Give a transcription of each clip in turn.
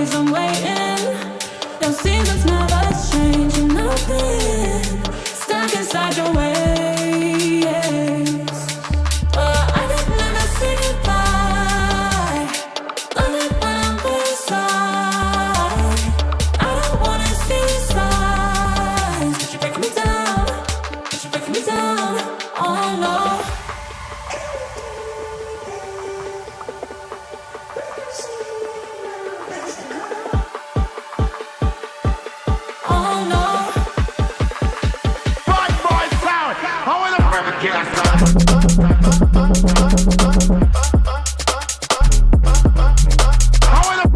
days I'm waiting. Those seasons never change. And nothing stuck inside your ways. But I can never say goodbye. Love it when I'm beside. I don't wanna see signs. But you're breaking me down. But you're breaking me down. Oh no. Oh no. Bad boy sound. How in the fuck can How in the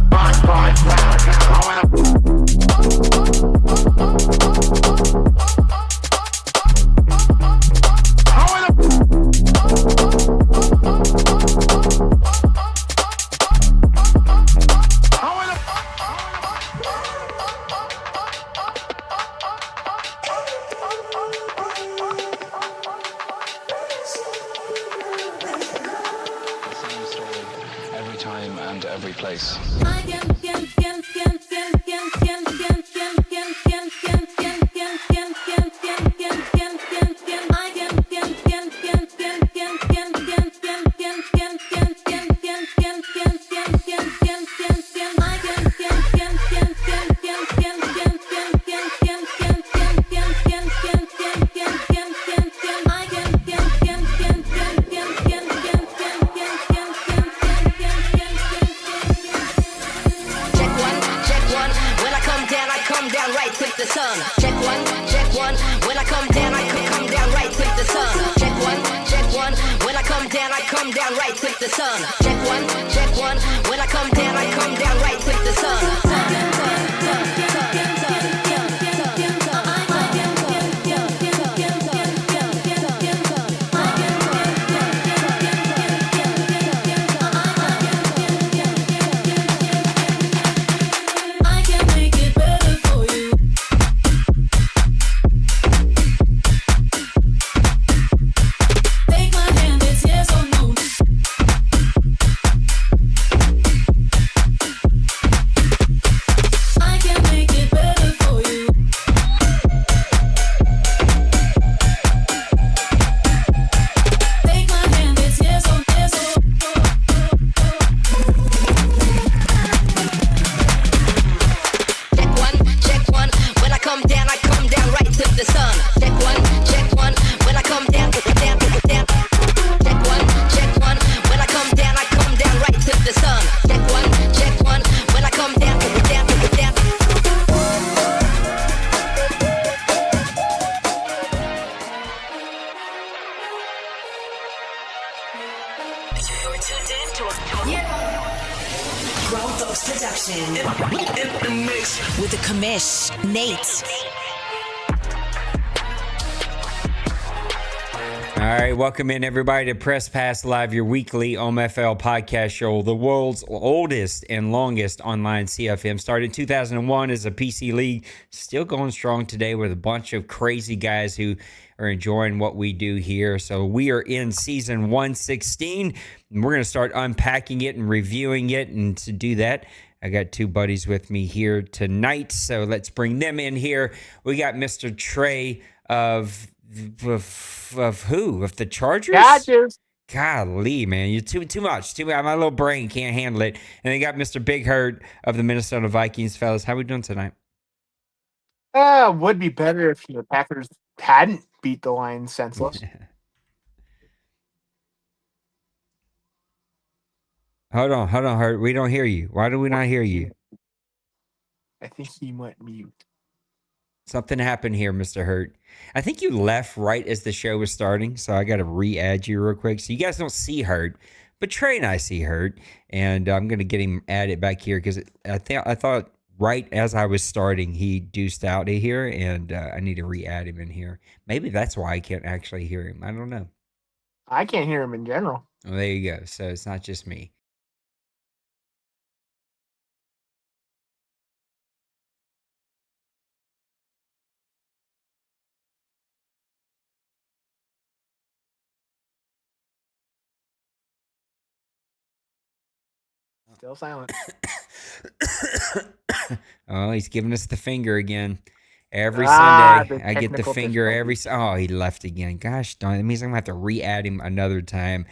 bad boy sound. How in the How in the How in the Same story every time and every place. When I come down right with the sun. Check one. When I come down, I come down right with the sun. Check one. When I come down right with the sun. Check one. When I come down right with the sun. I can make it better for you. Take my hand, it's yes or no. I can make it better for you. Take my hand, it's yes or yes or. Check one. When I come down right with the sun. Check one. When I come down. Check one. When I come down right with the sun. Check one. When I come down. Grown Folks Production. In the mix with the commish, Nate. All right, welcome in everybody to Press Pass Live, your weekly OMFL podcast show, the world's oldest and longest online CFM. Started in 2001 as a PC league, still going strong today with a bunch of crazy guys who are enjoying what we do here. So we are in season 116, and we're going to start unpacking it and reviewing it. And to do that, I got two buddies with me here tonight, so let's bring them in here. We got Mr. Trey of who? Of the Chargers? Dodgers. Golly, man, you're too much. My little brain can't handle it. And they got Mr. Big Hurt of the Minnesota Vikings, fellas. How we doing tonight? Would be better if the Packers hadn't beat the Lions senseless. Hold on, Hurt. We don't hear you. Why do we not hear you? I think he went mute. Something happened here, Mr. Hurt. I think you left right as the show was starting, so I got to re-add you real quick. So you guys don't see Hurt, but Trey and I see Hurt, and I'm going to get him added back here because I thought right as I was starting, he deuced out of here, and I need to re-add him in here. Maybe that's why I can't actually hear him. I don't know. I can't hear him in general. Well, there you go. So it's not just me. Still silent. Oh, he's giving us the finger again. Every The Sunday, I get the technical finger every. difficulties. Oh, he left again. Gosh darn! That means I'm gonna have to re-add him another time.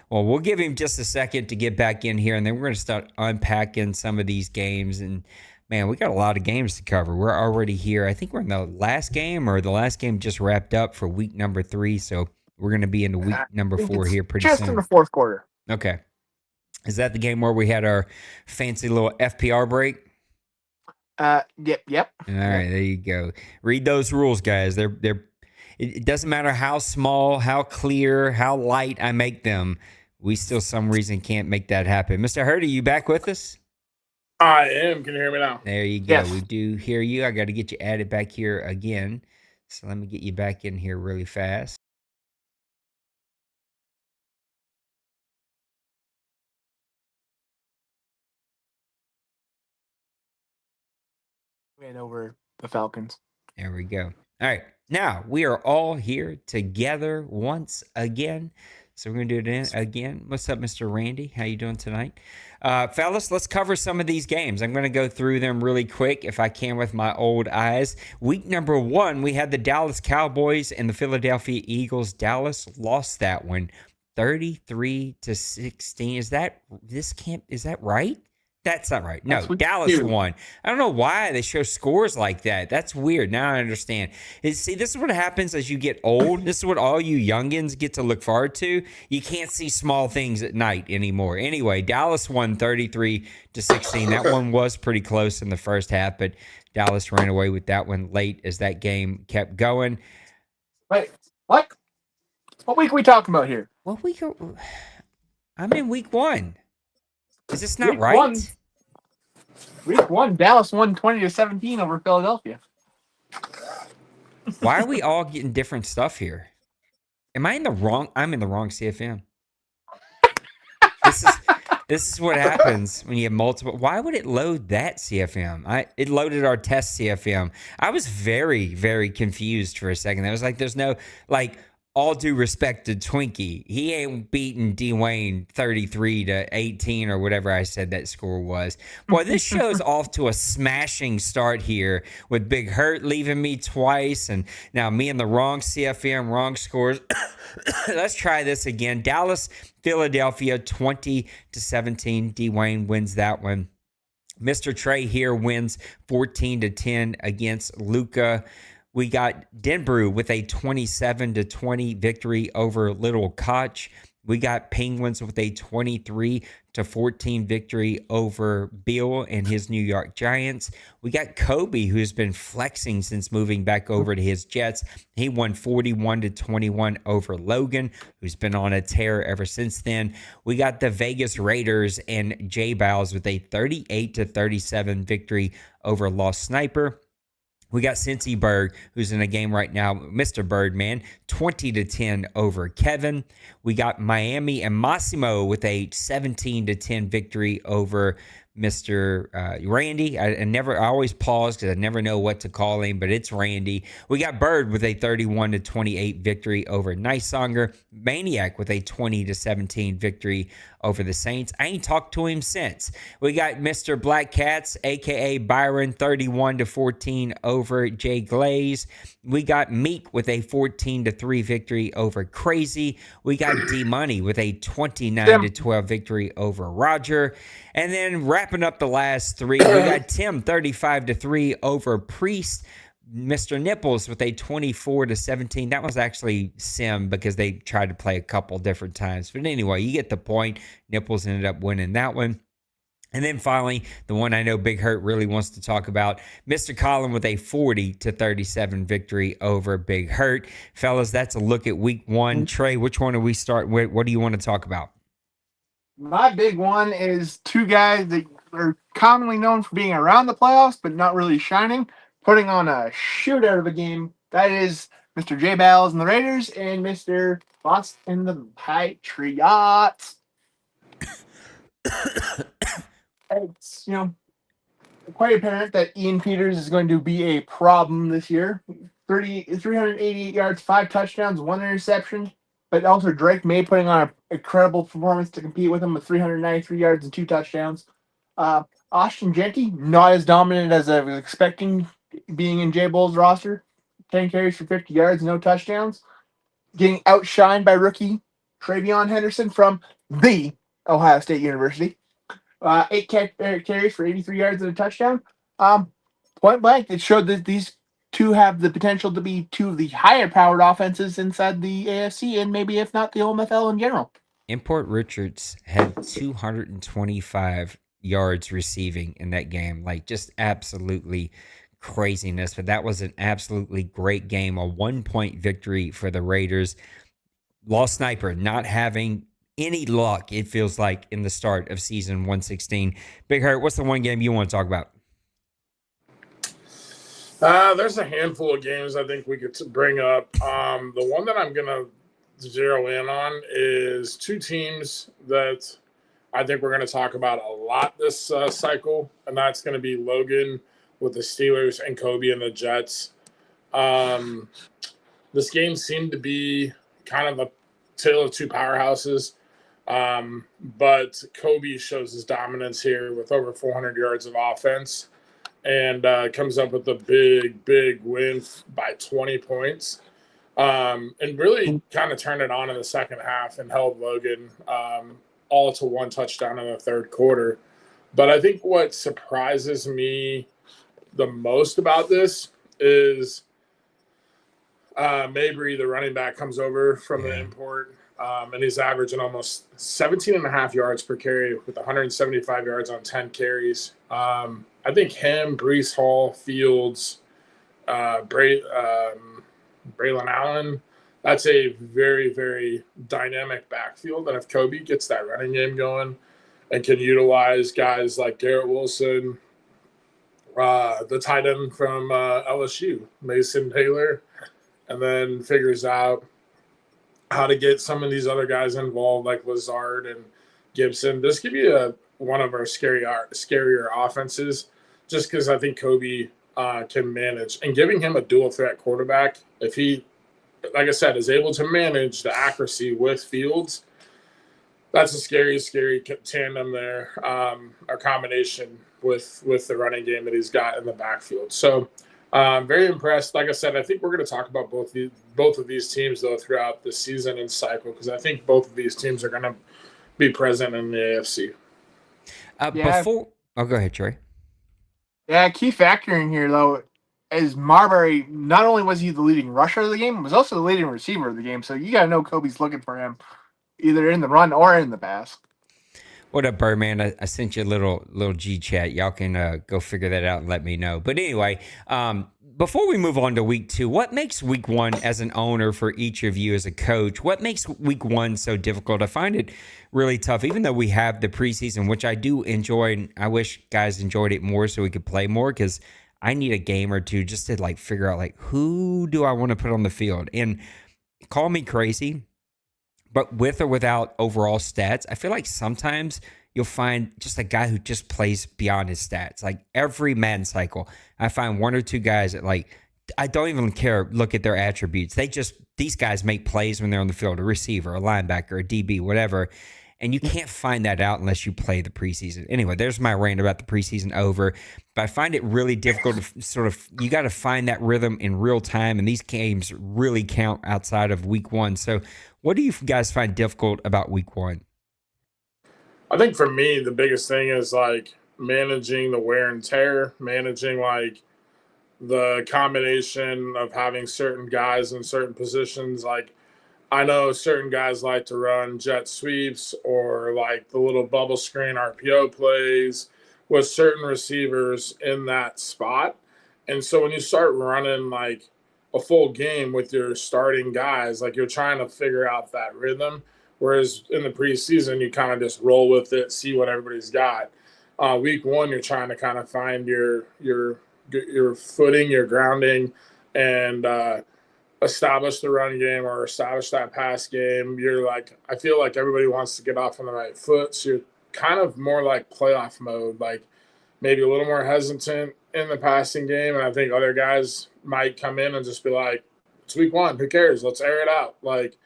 Well, we'll give him just a second to get back in here, and then we're gonna start unpacking some of these games. And man, we got a lot of games to cover. We're already here. I think we're in the last game, or the last game just wrapped up for week number 3. So we're gonna be into week I number think 4 it's here pretty just in soon. the fourth quarter. Okay. Is that the game where we had our fancy little FPR break? Yep. All right, there you go. Read those rules, guys. It doesn't matter how small, how clear, how light I make them. We still, some reason, can't make that happen. Mr. Hurd, are you back with us? I am. Can you hear me now? There you go. Yes. We do hear you. I got to get you added back here again. So let me get you back in here really fast. Win over the Falcons. There we go. All right. Now we are all here together once again. So we're going to do it again. What's up, Mr. Randy? How you doing tonight? Fellas, let's cover some of these games. I'm going to go through them really quick if I can with my old eyes. Week number 1, we had the Dallas Cowboys and the Philadelphia Eagles. Dallas lost that one 33-16. Is that right? That's not right. No, Dallas won. I don't know why they show scores like that. That's weird. Now I understand. See, this is what happens as you get old. This is what all you youngins get to look forward to. You can't see small things at night anymore. Anyway, Dallas won 33-16. That one was pretty close in the first half, but Dallas ran away with that one late as that game kept going. Wait, what? What week are we talking about here? What week? I'm in week 1. Is this not Week right? 1. Week 1, Dallas won 20-17 over Philadelphia. Why are we all getting different stuff here? Am I in the wrong? I'm in the wrong CFM. This is what happens when you have multiple. Why would it load that CFM? It loaded our test CFM. I was very, very confused for a second. I was like, there's no, like, all due respect to Twinkie, he ain't beating Dwayne 33-18 or whatever I said that score was. Boy, this show's off to a smashing start here with Big Hurt leaving me twice, and now me in the wrong CFM, wrong scores. Let's try this again. Dallas, Philadelphia, 20-17. Dwayne wins that one. Mr. Trey here wins 14-10 against Luca. We got Denbrew with a 27-20 victory over Little Koch. We got Penguins with a 23-14 victory over Bill and his New York Giants. We got Kobe, who's been flexing since moving back over to his Jets. He won 41-21 over Logan, who's been on a tear ever since then. We got the Vegas Raiders and J Bows with a 38-37 victory over Lost Sniper. We got Cincy Berg, who's in a game right now, Mr. Birdman, 20-10 over Kevin. We got Miami and Massimo with a 17-10 victory over Mr. Randy. I always pause because I never know what to call him, but it's Randy. We got Bird with a 31-28 victory over Nicesonger. Maniac with a 20-17 victory over the Saints. I ain't talked to him since. We got Mr. Black Cats, a.k.a. Byron, 31-14 over Jay Glaze. We got Meek with a 14-3 victory over Crazy. We got D-Money with a 29-12 victory over Roger. And then wrapping up the last 3, we got Tim 35-3 over Priest. Mr. Nipples with a 24-17. That was actually Sim because they tried to play a couple different times. But anyway, you get the point. Nipples ended up winning that one. And then finally, the one I know Big Hurt really wants to talk about, Mr. Collin with a 40-37 victory over Big Hurt. Fellas, that's a look at week 1. Trey, which one do we start with? What do you want to talk about? My big one is 2 guys that are commonly known for being around the playoffs, but not really shining, putting on a shootout of a game. That is Mr. J Balls and the Raiders and Mr. Boss and the Patriots. It's, quite apparent that Ian Peters is going to be a problem this year. 388 yards, 5 touchdowns, 1 interception. But also Drake May putting on an incredible performance to compete with him with 393 yards and 2 touchdowns. Austin Genty, not as dominant as I was expecting being in Jay Bull's roster. 10 carries for 50 yards, no touchdowns. Getting outshined by rookie Travion Henderson from the Ohio State University. Eight carries for 83 yards and a touchdown. Point blank, it showed that these two have the potential to be two of the higher powered offenses inside the AFC and maybe, if not, the OMFL in general. Import Richards had 225 yards receiving in that game. Like, just absolutely craziness. But that was an absolutely great game, a 1-point victory for the Raiders. Lost Sniper not having any luck, it feels like, in the start of season 116. Big Hurt, what's the one game you want to talk about? There's a handful of games I think we could bring up. The one that I'm going to zero in on is two teams that I think we're going to talk about a lot this cycle, and that's going to be Logan with the Steelers and Kobe and the Jets. This game seemed to be kind of a tale of two powerhouses, but Kobe shows his dominance here with over 400 yards of offense and comes up with a big win by 20 points. And really kind of turned it on in the second half and held Logan all to one touchdown in the third quarter. But I think what surprises me the most about this is Mabry, the running back, comes over from the import, and he's averaging almost 17 and a half yards per carry with 175 yards on 10 carries. I think him, Breece Hall, Fields, Braylon Allen, that's a very, very dynamic backfield. And if Kobe gets that running game going and can utilize guys like Garrett Wilson, the tight end from LSU, Mason Taylor, and then figures out how to get some of these other guys involved like Lazard and Gibson, this could be one of our scarier offenses just because I think Kobe can manage. And giving him a dual threat quarterback, if he, like I said, is able to manage the accuracy with Fields, that's a scary tandem there, or combination with the running game that he's got in the backfield. So very impressed. Like I said, I think we're going to talk about both of these teams, though, throughout the season and cycle, because I think both of these teams are going to be present in the AFC. Go ahead, Trey. Yeah, key factor in here, though, is Marbury. Not only was he the leading rusher of the game, was also the leading receiver of the game. So you got to know Kobe's looking for him either in the run or in the pass. What up, Birdman? I sent you a little G chat. Y'all can go figure that out and let me know. But anyway, before we move on to week 2, what makes week 1 as an owner for each of you as a coach? What makes week 1 so difficult? I find it really tough, even though we have the preseason, which I do enjoy. And I wish guys enjoyed it more so we could play more, because I need a game or two just to like figure out like who do I want to put on the field. And call me crazy, but with or without overall stats, I feel like sometimes you'll find just a guy who just plays beyond his stats. Like every Madden cycle, I find one or two guys that like, I don't even care, look at their attributes. These guys make plays when they're on the field, a receiver, a linebacker, a DB, whatever. And you can't find that out unless you play the preseason. Anyway, there's my rant about the preseason over. But I find it really difficult to sort of, you got to find that rhythm in real time. And these games really count outside of week 1. So what do you guys find difficult about week 1? I think for me, the biggest thing is like managing the wear and tear, managing like the combination of having certain guys in certain positions. Like I know certain guys like to run jet sweeps or like the little bubble screen RPO plays with certain receivers in that spot. And so when you start running like a full game with your starting guys, like you're trying to figure out that rhythm. Whereas in the preseason, you kind of just roll with it, see what everybody's got. Week 1, you're trying to kind of find your footing, your grounding, and establish the run game or establish that pass game. You're like, I feel like everybody wants to get off on the right foot, so you're kind of more like playoff mode, like maybe a little more hesitant in the passing game. And I think other guys might come in and just be like, it's week 1, who cares? Let's air it out. Like,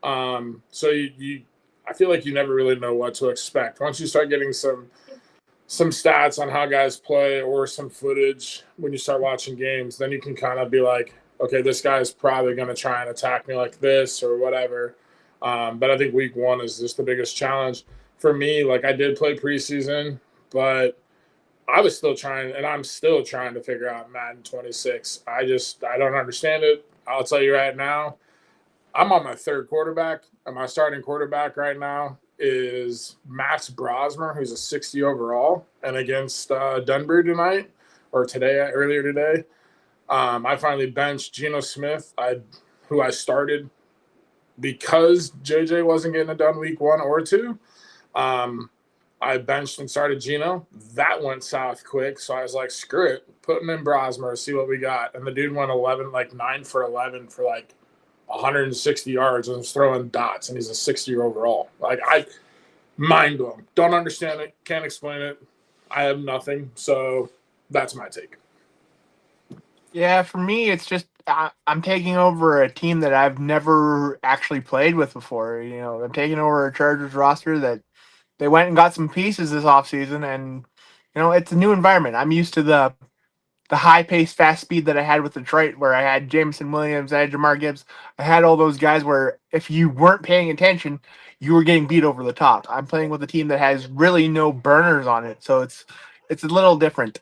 so I feel like you never really know what to expect. Once you start getting some some stats on how guys play or some footage when you start watching games, then you can kind of be like, okay, this guy's probably going to try and attack me like this or whatever. But I think week 1 is just the biggest challenge for me. Like, I did play preseason, but I was still trying, and I'm still trying to figure out Madden 26. I don't understand it. I'll tell you right now, I'm on my 3rd quarterback, and my starting quarterback right now is Max Brosmer, who's a 60 overall, and against Dunbar tonight, or earlier today, I finally benched Geno Smith, who I started because JJ wasn't getting it done week 1 or 2. I benched and started Geno. That went south quick, so I was like, screw it. Put him in Brosmer, see what we got. And the dude went 9 for 11 for 160 yards and was throwing dots, and he's a 60 overall. Mind blown. Don't understand it. Can't explain it. I have nothing. So that's my take. Yeah, for me, it's just I'm taking over a team that I've never actually played with before. I'm taking over a Chargers roster that they went and got some pieces this offseason, and it's a new environment. I'm used to the high pace, fast speed that I had with Detroit, where I had Jameson Williams, I had Jamar Gibbs, I had all those guys where if you weren't paying attention, you were getting beat over the top. I'm playing with a team that has really no burners on it, so it's a little different.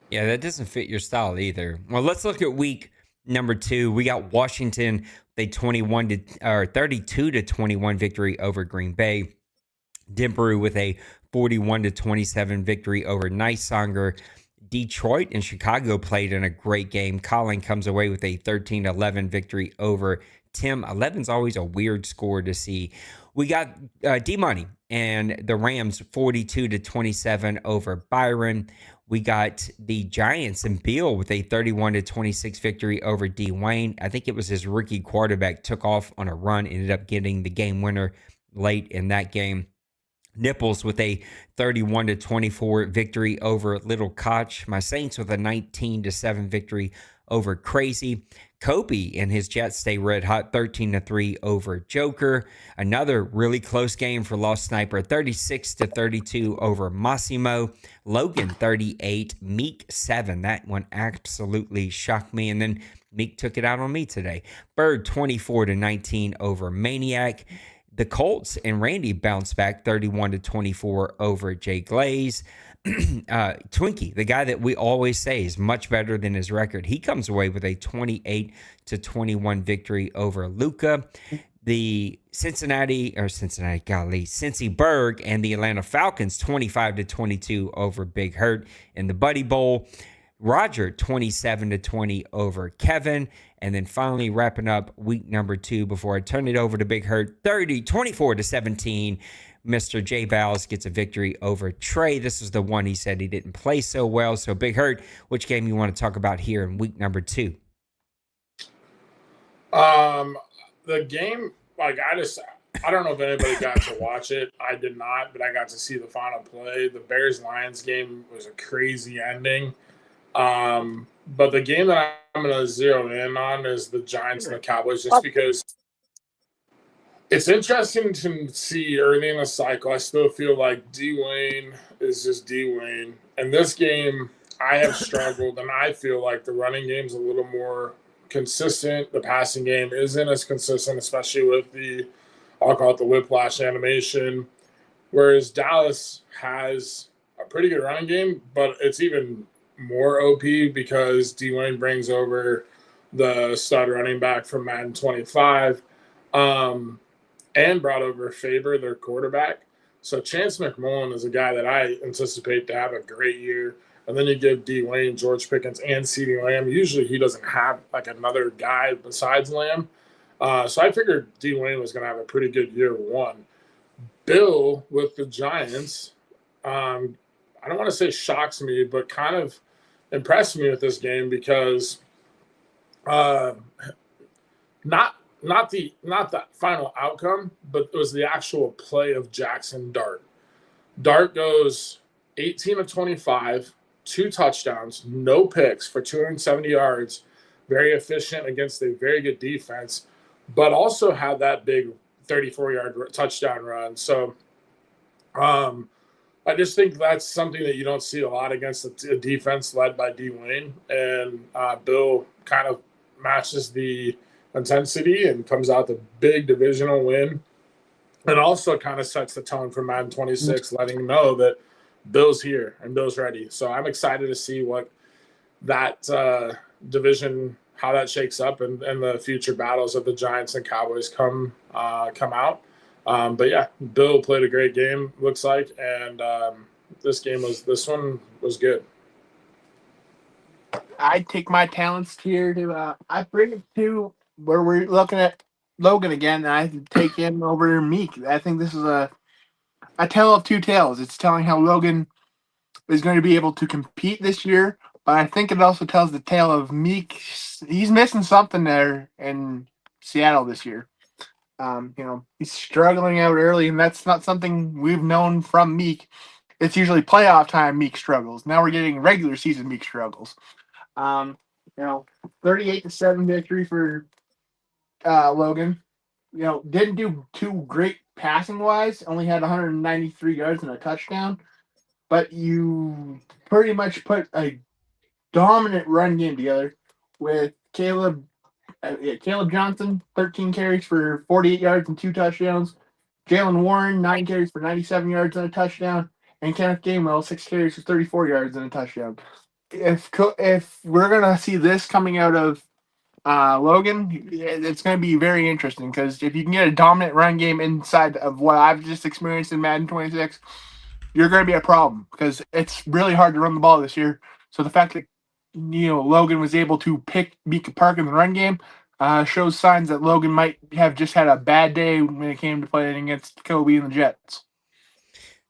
Yeah, that doesn't fit your style either. Well, let's look at week number 2. We got Washington, they 32-21 victory over Green Bay. Denver with a 41-27 victory over Nicesanger. Detroit and Chicago played in a great game. Colin comes away with a 13-11 victory over Tim. 11's always a weird score to see. We got D-Money and the Rams 42-27 over Byron. We got the Giants and Beal with a 31-26 victory over D-Wayne. I think it was his rookie quarterback took off on a run, ended up getting the game winner late in that game. Nipples with a 31-24 victory over Little Koch. My Saints with a 19-7 victory over Crazy. Kobe and his Jets stay red hot, 13-3 over Joker. Another really close game for Lost Sniper, 36-32 over Massimo. Logan 38, Meek 7. That one absolutely shocked me. And then Meek took it out on me today. Bird 24-19 over Maniac. The Colts and Randy bounced back 31-24 over Jay Glaze. Twinkie, the guy that we always say is much better than his record, he comes away with a 28-21 victory over Luca. The Cincy Berg and the Atlanta Falcons 25-22 over Big Hurt in the Buddy Bowl. Roger 27-20 over Kevin. And then finally wrapping up week number 2 before I turn it over to Big Hurt, 24-17. Mr. J Bowles gets a victory over Trey. This is the one he said he didn't play so well. So Big Hurt, which game you want to talk about here in week number 2? The game, I don't know if anybody got to watch it. I did not, but I got to see the final play. The Bears-Lions game was a crazy ending. But the game that I'm going to zero in on is the Giants and the Cowboys, just because it's interesting to see early in the cycle. I still feel like D-Wayne is just D-Wayne. And this game, I have struggled, and I feel like the running game's a little more consistent. The passing game isn't as consistent, especially with I'll call it the whiplash animation. Whereas Dallas has a pretty good running game, but it's even more OP because D-Wayne brings over the stud running back from Madden 25 and brought over Faber, their quarterback. So Chance McMullen is a guy that I anticipate to have a great year. And then you give D-Wayne, George Pickens, and CeeDee Lamb. Usually he doesn't have another guy besides Lamb. So I figured D-Wayne was going to have a pretty good year 1. Bill with the Giants, I don't want to say shocks me, but kind of impressed me with this game because not the final outcome, but it was the actual play of Jackson Dart. Dart goes 18 of 25, 2 touchdowns, no picks for 270 yards, very efficient against a very good defense, but also had that big 34-yard touchdown run. So I just think that's something that you don't see a lot against a defense led by Dwayne, and Bill kind of matches the intensity and comes out the big divisional win, and also kind of sets the tone for Madden 26, letting them know that Bill's here and Bill's ready. So I'm excited to see what that division, how that shakes up, and the future battles of the Giants and Cowboys come out. But yeah, Bill played a great game, looks like, and this one was good. I take my talents here to I bring it to where we're looking at Logan again, and I take him over Meek. I think this is a tale of two tales. It's telling how Logan is going to be able to compete this year, but I think it also tells the tale of Meek. He's missing something there in Seattle this year. He's struggling out early, and that's not something we've known from Meek. It's usually playoff time Meek struggles. Now we're getting regular season Meek struggles. Um, 38-7 victory for Logan. Didn't do too great passing wise. Only had 193 yards and a touchdown. But you pretty much put a dominant run game together with Caleb Johnson, 13 carries for 48 yards and 2 touchdowns. Jalen Warren, 9 carries for 97 yards and a touchdown. And Kenneth Gainwell, 6 carries for 34 yards and a touchdown. If we're going to see this coming out of Logan, it's going to be very interesting because if you can get a dominant run game inside of what I've just experienced in Madden 26, you're going to be a problem because it's really hard to run the ball this year. So the fact that Logan was able to pick Micah Park in the run game shows signs that Logan might have just had a bad day when it came to playing against Kobe and the Jets.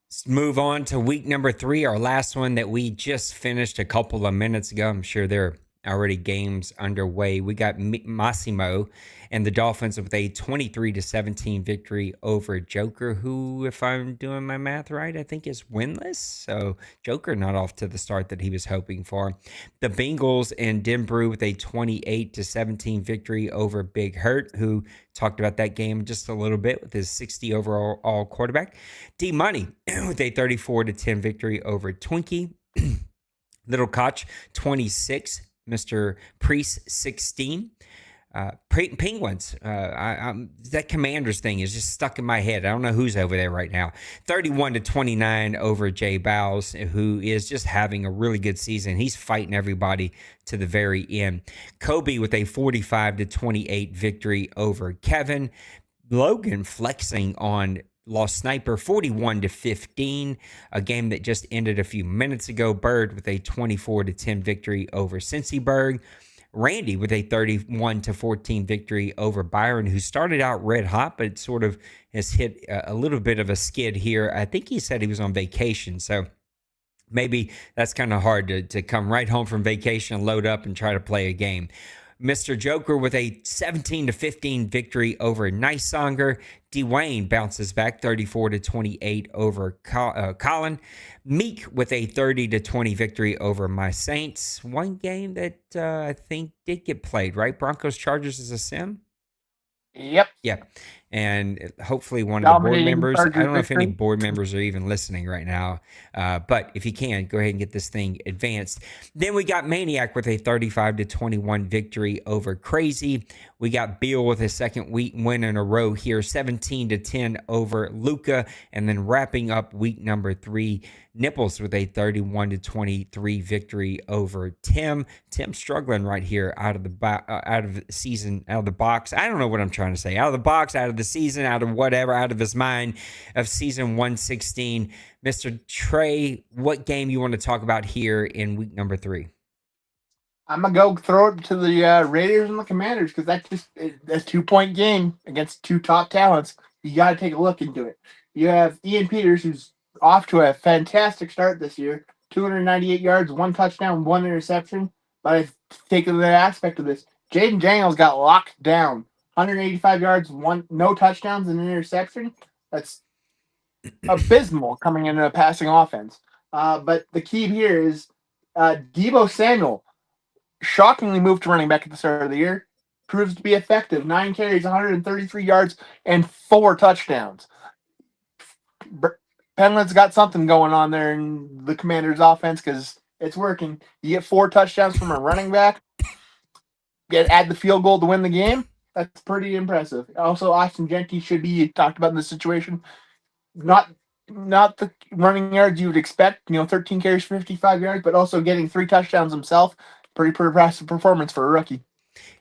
Let's move on to week number 3, our last one that we just finished a couple of minutes ago. I'm sure there are already games underway. We got Massimo and the Dolphins with a 23-17 victory over Joker, who, if I'm doing my math right, I think is winless. So Joker not off to the start that he was hoping for. The Bengals and Denbrew with a 28-17 victory over Big Hurt, who talked about that game just a little bit with his 60 overall quarterback. D-Money with a 34-10 victory over Twinkie. Little Koch, 26. Mr. Priest, 16. Penguins. That Commanders thing is just stuck in my head. I don't know who's over there right now. 31-29 over Jay Bowles, who is just having a really good season. He's fighting everybody to the very end. Kobe with a 45-28 victory over Kevin. Logan flexing on Lost Sniper, 41-15, a game that just ended a few minutes ago. Bird with a 24-10 victory over Cincyberg. Randy with a 31-14 victory over Byron, who started out red hot, but sort of has hit a little bit of a skid here. I think he said he was on vacation, so maybe that's kind of hard to come right home from vacation, load up, and try to play a game. Mr. Joker with a 17-15 victory over Nicesonger. Dwayne bounces back 34-28 over Colin. Meek with a 30-20 victory over my Saints. One game that I think did get played, right? Broncos Chargers is a sim? Yep. Yeah. And hopefully one of the board members, I don't know if any board members are even listening right now, but if you can, go ahead and get this thing advanced. Then we got Maniac with a 35-21 victory over Crazy. We got Beal with a second week win in a row here, 17-10 over Luca. And then wrapping up week number 3, Nipples with a 31-23 victory over Tim. Tim struggling right here out of the box. I don't know what I'm trying to say. Out of the box, out of the season, out of whatever, out of his mind of season 116. Mr. Trey, what game you want to talk about here in week number 3? I'm going to go throw it to the Raiders and the Commanders because that's a 2-point game against 2 top talents. You got to take a look into it. You have Ian Peters, who's off to a fantastic start this year, 298 yards, 1 touchdown, 1 interception. But I've taken the aspect of this. Jaden Daniels got locked down, 185 yards, no touchdowns, and an interception. That's abysmal coming into a passing offense. But the key here is Deebo Samuel shockingly moved to running back at the start of the year. Proves to be effective. 9 carries, 133 yards, and 4 touchdowns. Penland's got something going on there in the Commanders' offense because it's working. You get 4 touchdowns from a running back, add the field goal to win the game. That's pretty impressive. Also, Austin Genty should be talked about in this situation. Not the running yards you would expect, 13 carries, 55 yards, but also getting 3 touchdowns himself. Pretty impressive performance for a rookie.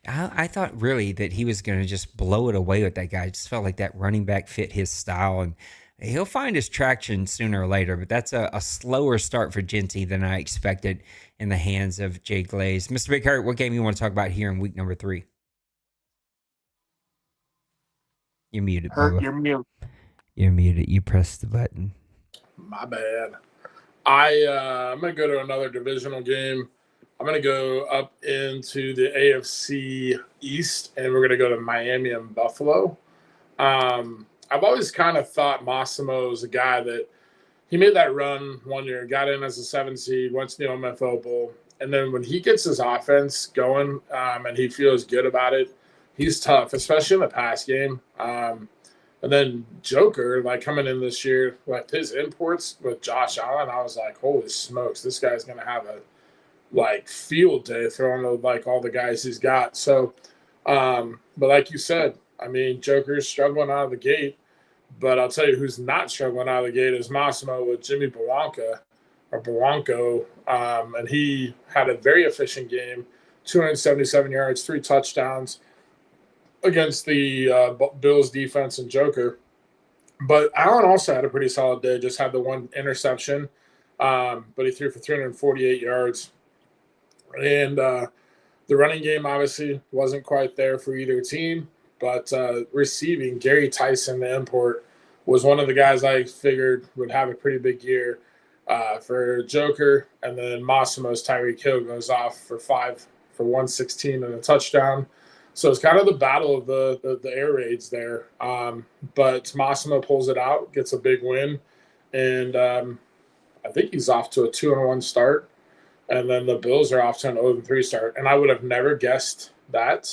I thought really that he was going to just blow it away with that guy. I just felt like that running back fit his style, and he'll find his traction sooner or later. But that's a slower start for Genty than I expected in the hands of Jay Glaze. Mr. Big Hurt, what game you want to talk about here in week number 3? You're muted, Hurt, Bubba. you're mute. You're muted. You pressed the button. My bad. I'm going to go to another divisional game. I'm going to go up into the AFC East, and we're going to go to Miami and Buffalo. I've always kind of thought Massimo was a guy that he made that run one year, got in as a 7 seed, went to the OMFL Bowl. And then when he gets his offense going and he feels good about it, he's tough, especially in the pass game. And then Joker, like coming in this year, like his imports with Josh Allen, I was like, holy smokes, this guy's going to have a field day throwing to like all the guys he's got. So, but like you said, I mean, Joker's struggling out of the gate, but I'll tell you who's not struggling out of the gate is Massimo with Jimmy Blanco, and he had a very efficient game, 277 yards, 3 touchdowns against the Bills defense and Joker. But Allen also had a pretty solid day, just had the 1 interception, but he threw for 348 yards. And the running game obviously wasn't quite there for either team, but receiving, Gary Tyson, the import, was one of the guys I figured would have a pretty big year for Joker. And then Massimo's Tyreek Hill goes off for 116 and a touchdown. So it's kind of the battle of the air raids there. But Massimo pulls it out, gets a big win, and I think he's off to a 2-1 start. And then the Bills are off to an 0-3 start. And I would have never guessed that.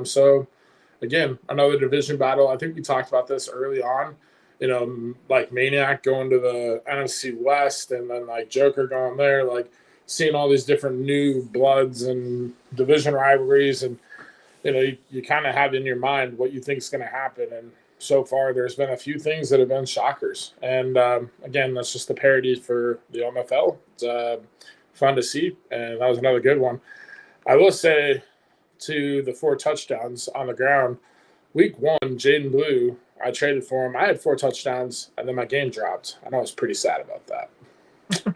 So, again, another division battle. I think we talked about this early on. Like Maniac going to the NFC West and then like Joker going there, like seeing all these different new bloods and division rivalries. And, you kind of have in your mind what you think is going to happen. And so far, there's been a few things that have been shockers. And, again, that's just the parody for the OMFL. It's fun to see, and that was another good one. I will say to the 4 touchdowns on the ground, week 1, Jaden Blue, I traded for him. I had 4 touchdowns, and then my game dropped, and I was pretty sad about that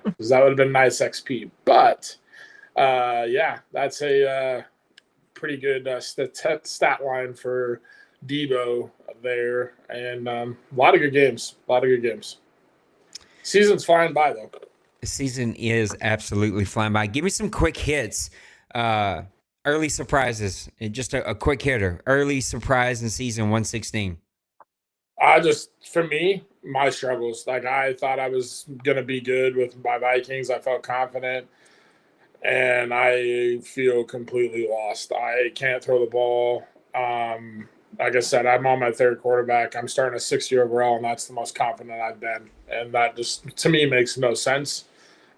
because that would have been nice XP. But, yeah, that's a pretty good stat line for Debo there, and a lot of good games. Season's flying by, though. The season is absolutely flying by. Give me some quick hits. Early surprises. Just a quick hitter. Early surprise in season 116. For me, my struggles. Like, I thought I was going to be good with my Vikings. I felt confident. And I feel completely lost. I can't throw the ball. Like I said, I'm on my 3rd quarterback. I'm starting a 6-year overall, and that's the most confident I've been. And that just, to me, makes no sense.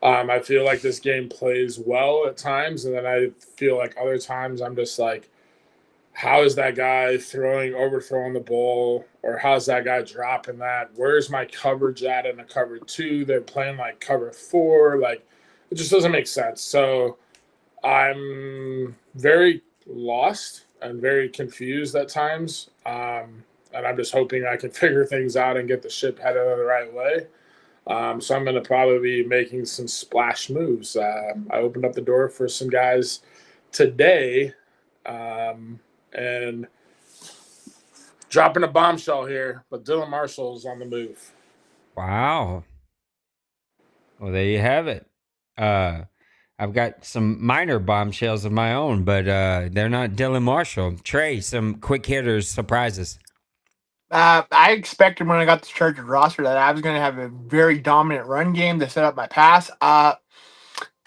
I feel like this game plays well at times, and then I feel like other times I'm just like, how is that guy overthrowing the ball, or how's that guy dropping that? Where's my coverage at in a cover 2? They're playing like cover 4. Like, it just doesn't make sense. So I'm very lost and very confused at times, and I'm just hoping I can figure things out and get the ship headed the right way. So I'm going to probably be making some splash moves. I opened up the door for some guys today, and dropping a bombshell here, but Dylan Marshall's on the move. Wow. Well, there you have it. I've got some minor bombshells of my own, but they're not Dylan Marshall. Trey, some quick hitters, surprises. I expected when I got the Chargers roster that I was going to have a very dominant run game to set up my pass.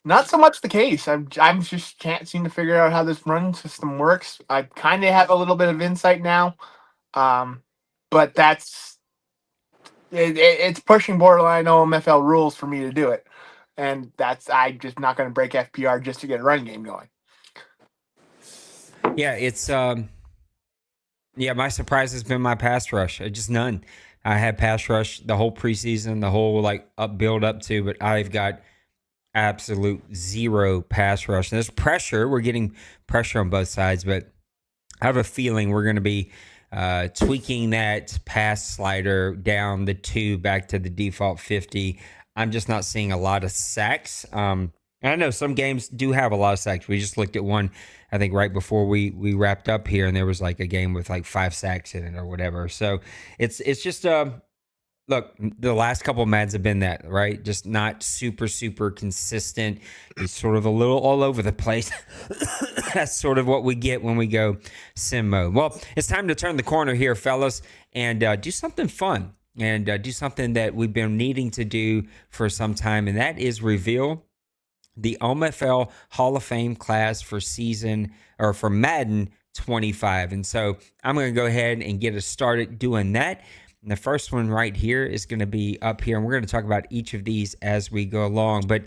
Not so much the case. I just can't seem to figure out how this run system works. I kind of have a little bit of insight now, but that's It's pushing borderline OMFL rules for me to do it, and I'm just not going to break FPR just to get a run game going. Yeah, it's yeah, my surprise has been my pass rush. Just none. I had pass rush the whole preseason, the whole like build up to, but I've got absolute zero pass rush. And there's pressure. We're getting pressure on both sides, but I have a feeling we're going to be tweaking that pass slider down the 2 back to the default 50. I'm just not seeing a lot of sacks. And I know some games do have a lot of sacks. We just looked at one, I think, right before we wrapped up here, and there was like a game with like 5 sacks in it or whatever. So it's just look, the last couple of Mads have been that, right? Just not super consistent. It's sort of a little all over the place. That's sort of what we get when we go sim mode. Well, it's time to turn the corner here, fellas, and do something fun and do something that we've been needing to do for some time, and that is reveal the OMFL Hall of Fame class for Madden 25. And so I'm going to go ahead and get us started doing that. And the first one right here is going to be up here, and we're going to talk about each of these as we go along. But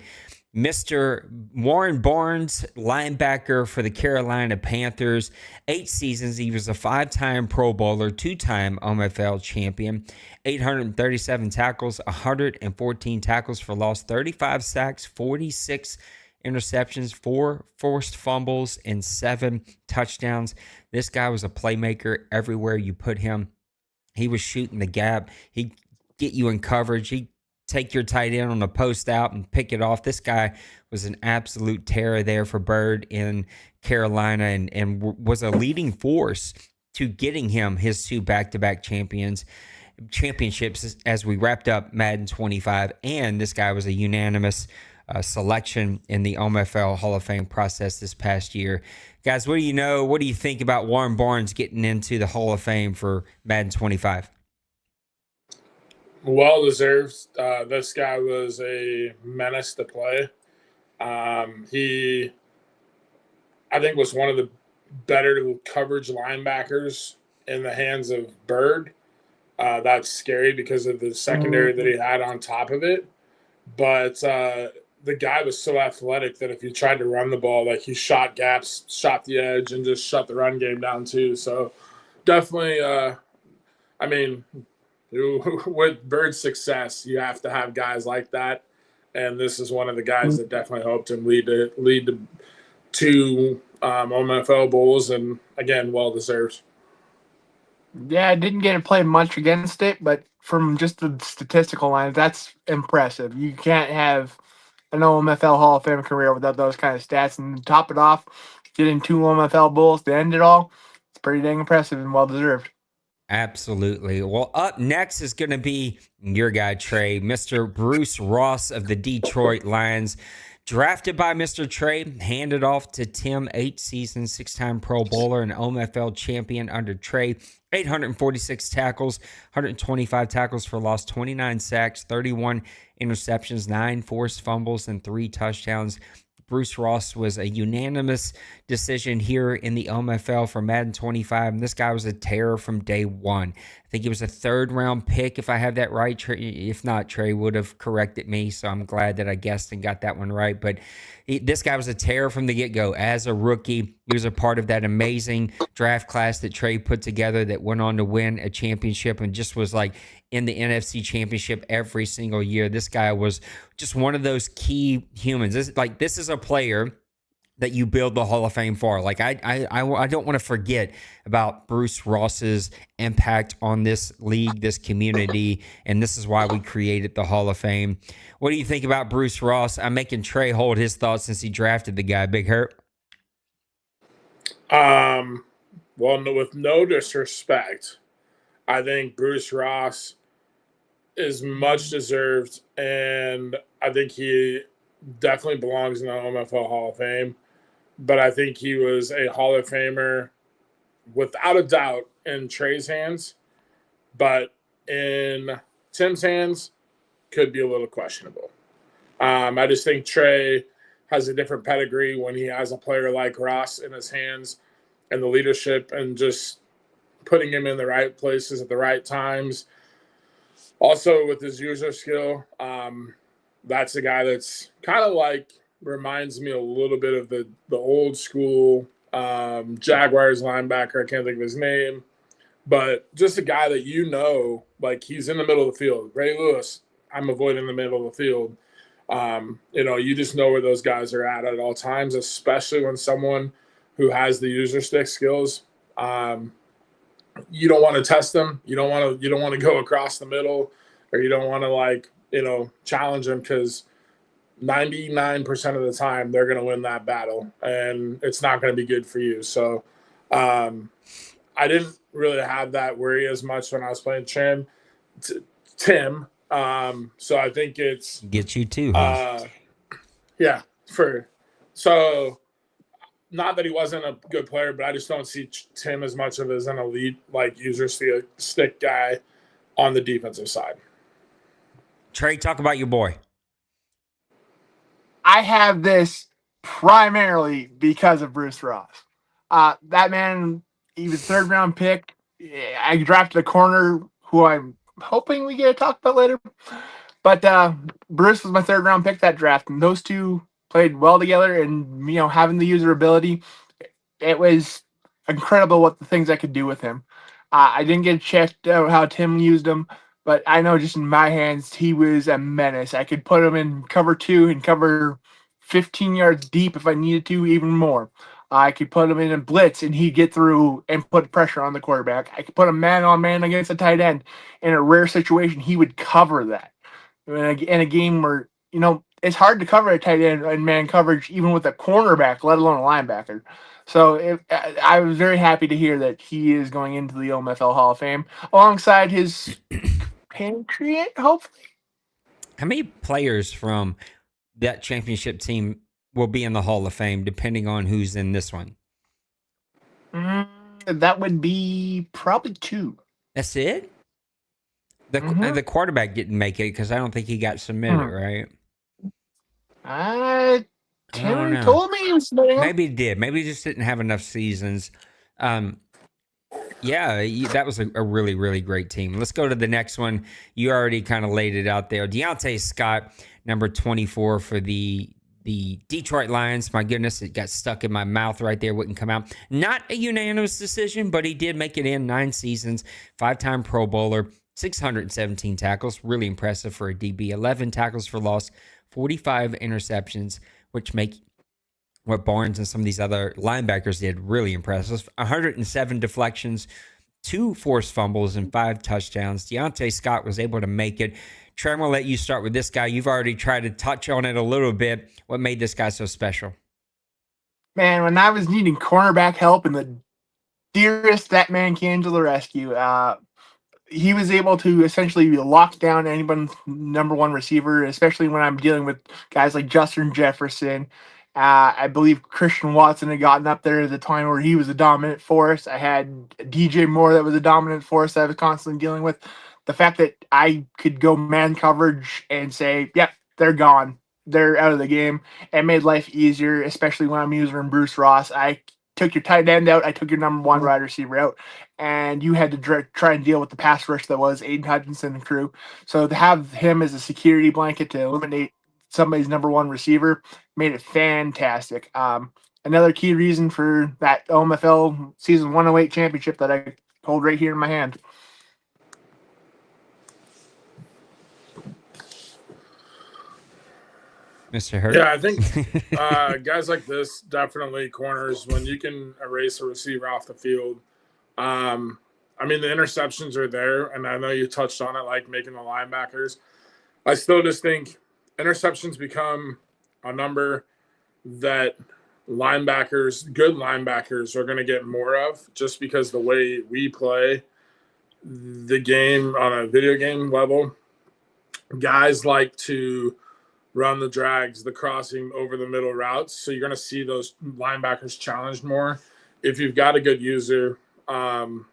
Mr. Warren Barnes, linebacker for the Carolina Panthers, 8 seasons. He was a 5-time Pro Bowler, 2-time OMFL champion, 837 tackles, 114 tackles for loss, 35 sacks, 46 interceptions, 4 forced fumbles, and 7 touchdowns. This guy was a playmaker everywhere you put him. He was shooting the gap. He'd get you in coverage. He'd take your tight end on a post out and pick it off. This guy was an absolute terror there for Bird in Carolina and was a leading force to getting him his 2 back-to-back championships as we wrapped up Madden 25. And this guy was a unanimous selection in the OMFL Hall of Fame process this past year. Guys, what do you know? What do you think about Warren Barnes getting into the Hall of Fame for Madden 25? Well deserved. This guy was a menace to play. He, I think, was one of the better coverage linebackers in the hands of Bird. That's scary because of the secondary that he had on top of it. But the guy was so athletic that if you tried to run the ball, like he shot gaps, shot the edge, and just shut the run game down too. So definitely, I mean, with Bird's success, you have to have guys like that, and this is one of the guys that definitely helped him lead to 2 OMFL Bowls, and again, well deserved. Yeah, I didn't get to play much against it, but from just the statistical lines, that's impressive. You can't have an OMFL Hall of Fame career without those kind of stats, and to top it off, getting 2 OMFL Bowls to end it all, it's pretty dang impressive and well deserved. Absolutely. Well, up next is going to be your guy, Trey, Mr. Bruce Ross of the Detroit Lions. Drafted by Mr. Trey, handed off to Tim, 8 seasons, 6-time Pro Bowler, and OMFL champion under Trey. 846 tackles, 125 tackles for loss, 29 sacks, 31 interceptions, 9 forced fumbles, and 3 touchdowns. Bruce Ross was a unanimous decision here in the OMFL for Madden 25. And this guy was a terror from day one. I think he was a 3rd-round pick, if I have that right. If not, Trey would have corrected me, so I'm glad that I guessed and got that one right. But this guy was a terror from the get-go. As a rookie, he was a part of that amazing draft class that Trey put together that went on to win a championship and just was like in the NFC Championship every single year. This guy was just one of those key humans. This is a player that you build the Hall of Fame for. Like I don't want to forget about Bruce Ross's impact on this league, this community, and this is why we created the Hall of Fame. What do you think about Bruce Ross? I'm making Trey hold his thoughts since he drafted the guy. Big Hurt. Well, with no disrespect, I think Bruce Ross is much deserved, and I think he definitely belongs in the OMFL Hall of Fame. But I think he was a Hall of Famer without a doubt in Trey's hands, but in Tim's hands could be a little questionable. I just think Trey has a different pedigree when he has a player like Ross in his hands and the leadership and just putting him in the right places at the right times. Also with his user skill, that's a guy that's kind of like reminds me a little bit of the old school Jaguars linebacker. I can't think of his name, but just a guy that like he's in the middle of the field. Ray Lewis, I'm avoiding the middle of the field. You just know where those guys are at all times, especially when someone who has the user stick skills. You don't want to test them. You don't want to go across the middle, or you don't want to challenge them, because 99% of the time they're going to win that battle, and it's not going to be good for you. So I didn't really have that worry as much when I was playing Tim. So I think it's Get you too. Huh? So not that he wasn't a good player, but I just don't see Tim as much of as an elite user stick guy on the defensive side. Trey, talk about your boy. I have this primarily because of Bruce Ross. That man, he was third round pick. I drafted a corner who I'm hoping we get to talk about later. But Bruce was my third round pick that draft, and those two played well together. And having the user ability, it was incredible what the things I could do with him. I didn't get checked out how Tim used him, but I know just in my hands, he was a menace. I could put him in cover 2 and cover 15 yards deep if I needed to, even more. I could put him in a blitz and he'd get through and put pressure on the quarterback. I could put him man-on-man against a tight end. In a rare situation, he would cover that. In a game where, it's hard to cover a tight end in man coverage, even with a cornerback, let alone a linebacker. So I was very happy to hear that he is going into the OMFL Hall of Fame alongside his compatriot, hopefully. How many players from that championship team will be in the Hall of Fame, depending on who's in this one? That would be probably 2. That's it? The quarterback didn't make it because I don't think he got submitted, right? Tim told me he was submitting him. Maybe he did. Maybe he just didn't have enough seasons. That was a really, really great team. Let's go to the next one. You already kind of laid it out there. Deontay Scott, number 24 for the Detroit Lions. My goodness, it got stuck in my mouth right there. Wouldn't come out. Not a unanimous decision, but he did make it in 9 seasons, 5-time Pro Bowler, 617 tackles. Really impressive for a DB. 11 tackles for loss, 45 interceptions, which make what Barnes and some of these other linebackers did really impressive. 107 deflections, 2 forced fumbles, and 5 touchdowns. Deontay Scott was able to make it. Trey, I'm going to let you start with this guy. You've already tried to touch on it a little bit. What made this guy so special? Man, when I was needing cornerback help and the dearest that man came to the rescue, he was able to essentially lock down anyone's number one receiver, especially when I'm dealing with guys like Justin Jefferson. I believe Christian Watson had gotten up there at the time where he was a dominant force. I had DJ Moore that was a dominant force that I was constantly dealing with. The fact that I could go man coverage and say, yep, they're gone. They're out of the game. It made life easier, especially when I'm using Bruce Ross. I took your tight end out. I took your number one wide receiver out. And you had to try and deal with the pass rush that was Aiden Hutchinson and crew. So to have him as a security blanket to eliminate somebody's number one receiver made it fantastic. Another key reason for that OMFL Season 108 championship that I hold right here in my hand. Mr. Hurt? Yeah, I think guys like this, definitely corners, when you can erase a receiver off the field. I mean, the interceptions are there, and I know you touched on it, like making the linebackers. I still just think interceptions become a number that good linebackers are going to get more of, just because the way we play the game on a video game level. Guys like to run the drags, the crossing over the middle routes. So you're going to see those linebackers challenged more. If you've got a good user, the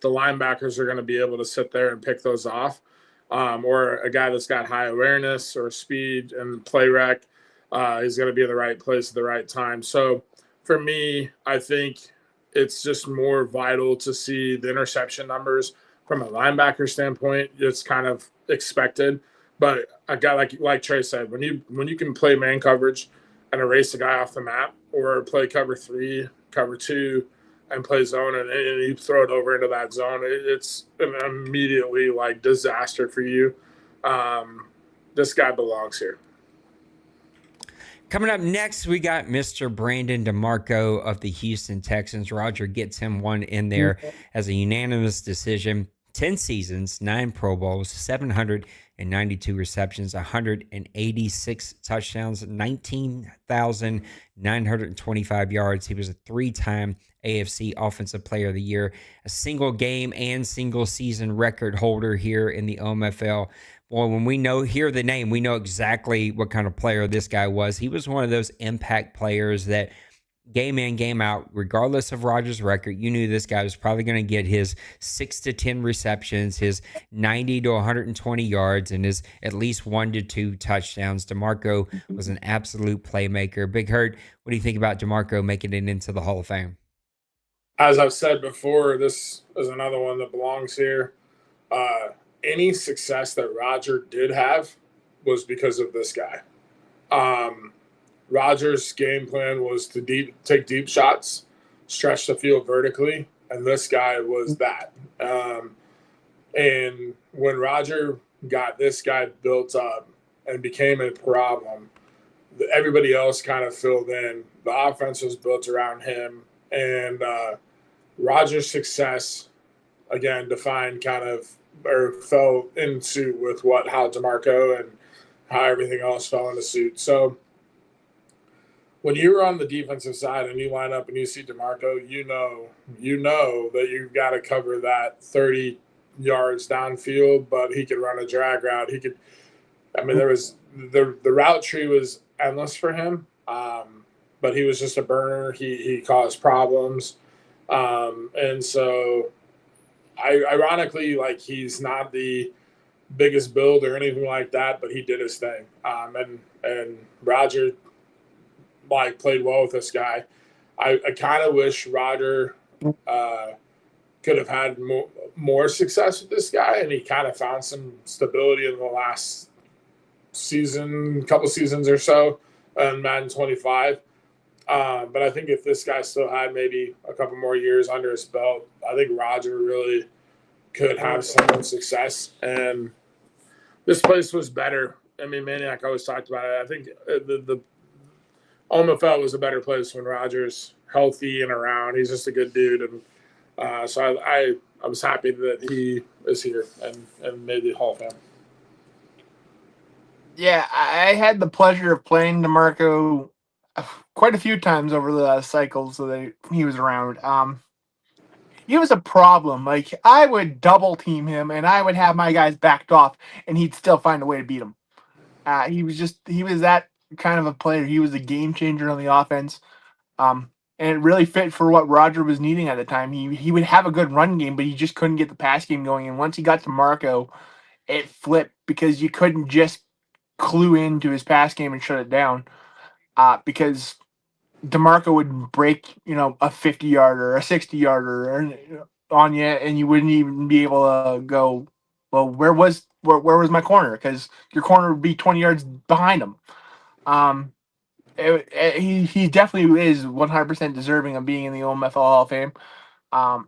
linebackers are going to be able to sit there and pick those off. Or a guy that's got high awareness or speed and play rec is going to be in the right place at the right time. So for me, I think it's just more vital to see the interception numbers from a linebacker standpoint. It's kind of expected. But a guy like Trey said, when you can play man coverage and erase a guy off the map, or play cover 3, cover 2, and play zone, and you throw it over into that zone, it's an immediately like disaster for you. This guy belongs here. Coming up next, we got Mr. Brandon DeMarco of the Houston Texans. Roger gets him one in there as a unanimous decision. 10 seasons, 9 Pro Bowls, 792 receptions, 186 touchdowns, 19,925 yards. He was a 3-time AFC Offensive Player of the Year, a single game and single season record holder here in the OMFL. Well, when we hear the name, we know exactly what kind of player this guy was. He was one of those impact players that game in, game out, regardless of Rodgers' record, you knew this guy was probably going to get his 6 to 10 receptions, his 90 to 120 yards, and his at least 1 to 2 touchdowns. DeMarco was an absolute playmaker. Big Hurt, what do you think about DeMarco making it into the Hall of Fame? As I've said before, this is another one that belongs here. Any success that Roger did have was because of this guy. Rodgers' game plan was to take deep shots, stretch the field vertically, and this guy was that. And when Roger got this guy built up and became a problem, everybody else kind of filled in. The offense was built around him, and Rodgers' success, again, defined kind of or fell in suit with how DeMarco and how everything else fell into suit. So when you're on the defensive side and you line up and you see DeMarco, you know that you've got to cover that 30 yards downfield, but he could run a drag route. There was the route tree was endless for him, but he was just a burner. He caused problems. And so ironically, like, he's not the biggest build or anything like that, but he did his thing. And Roger played well with this guy. I kind of wish Roger could have had more success with this guy, and he kind of found some stability in the last couple seasons or so in Madden 25. But I think if this guy still had maybe a couple more years under his belt, I think Roger really could have some success. And this place was better. I mean, Maniac always talked about it. I think the OMFL was a better place when Roger's healthy and around. He's just a good dude. And so I was happy that he is here and made the Hall of Fame. Yeah, I had the pleasure of playing DeMarco quite a few times over the cycles that he was around. He was a problem. Like, I would double team him, and I would have my guys backed off, and he'd still find a way to beat him. He was that kind of a player. He was a game changer on the offense. And it really fit for what Roger was needing at the time. He would have a good run game, but he just couldn't get the pass game going. And once he got to Marco, it flipped because you couldn't just clue into his pass game and shut it down. Because DeMarco would break, a 50-yarder, a 60-yarder on you, and you wouldn't even be able to go, well, where was my corner? Because your corner would be 20 yards behind him. He definitely is 100% deserving of being in the OMFL Hall of Fame. And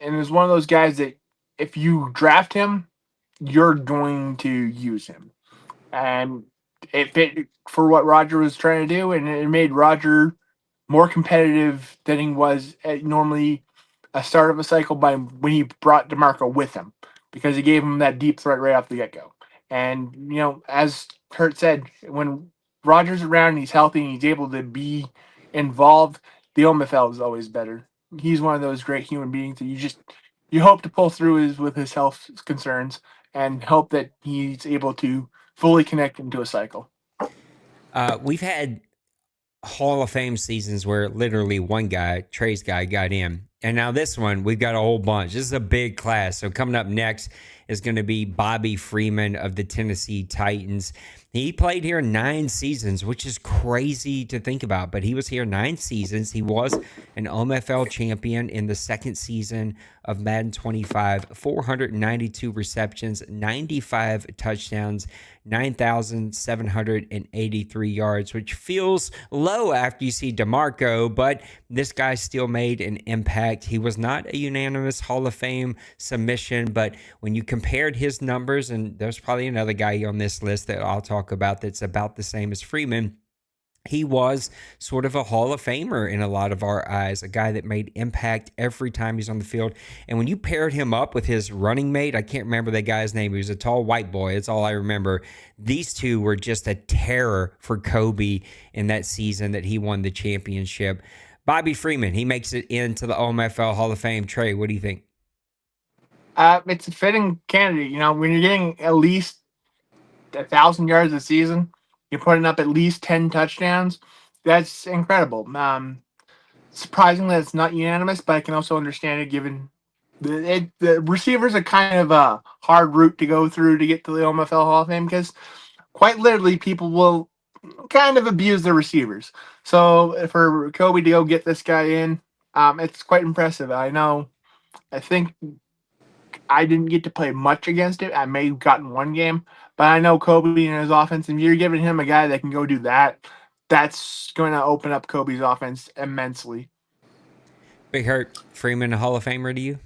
it's one of those guys that if you draft him, you're going to use him. And it fit for what Roger was trying to do, and it made Roger more competitive than he was at normally a start of a cycle by when he brought DeMarco with him, because he gave him that deep threat right off the get-go. And, as Kurt said, when Roger's around and he's healthy and he's able to be involved, the OMFL is always better. He's one of those great human beings that you hope to pull through with his health concerns and hope that he's able to fully connect into a cycle. We've had Hall of Fame seasons where literally one guy, Trey's guy, got in And now this one, we've got a whole bunch. This is a big class. So coming up next is going to be Bobby Freeman of the Tennessee Titans. He played here 9 seasons, which is crazy to think about, but he was here 9 seasons. He was an OMFL champion in the second season of Madden 25, 492 receptions, 95 touchdowns, 9,783 yards, which feels low after you see DeMarco, but this guy still made an impact. He was not a unanimous Hall of Fame submission, but when you compared his numbers, and there's probably another guy on this list that I'll talk about that's about the same as Freeman, he was sort of a Hall of Famer in a lot of our eyes, a guy that made impact every time he's on the field. And when you paired him up with his running mate, I can't remember the guy's name. He was a tall white boy. That's all I remember. These two were just a terror for Kobe in that season that he won the championship. Bobby Freeman, he makes it into the OMFL Hall of Fame. Trey, what do you think? It's a fitting candidate. You know, when you're getting at least 1,000 yards a season, you're putting up at least 10 touchdowns. That's incredible. Surprisingly, it's not unanimous, but I can also understand it given the receivers are kind of a hard route to go through to get to the OMFL Hall of Fame because quite literally people will kind of abuse the receivers. So for Kobe to go get this guy in, it's quite impressive. I think I didn't get to play much against it. I may have gotten one game, but I know Kobe and his offense, if you're giving him a guy that can go do that, that's going to open up Kobe's offense immensely. Big Hurt, Freeman, a Hall of Famer to you?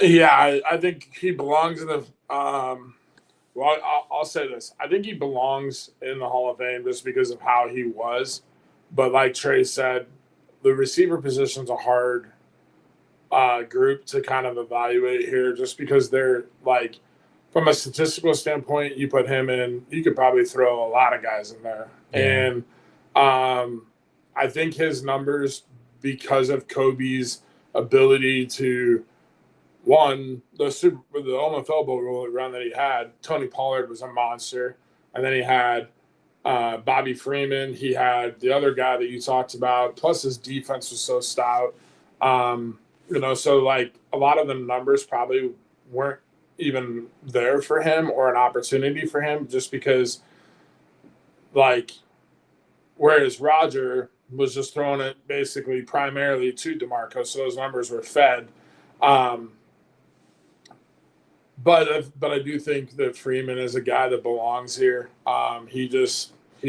Yeah, I think he belongs in the I'll say this. I think he belongs in the Hall of Fame just because of how he was. But like Trey said, the receiver position's a hard group to kind of evaluate here just because they're like, from a statistical standpoint, you put him in, you could probably throw a lot of guys in there. Yeah. And I think his numbers, because of Kobe's ability to, one, the OMFL Bowl run that he had, Tony Pollard was a monster. And then he had Bobby Freeman. He had the other guy that you talked about. Plus his defense was so stout. So like a lot of the numbers probably weren't even there for him or an opportunity for him just because like, whereas Roger was just throwing it basically primarily to DeMarco. So those numbers were fed. But I do think that Freeman is a guy that belongs here. He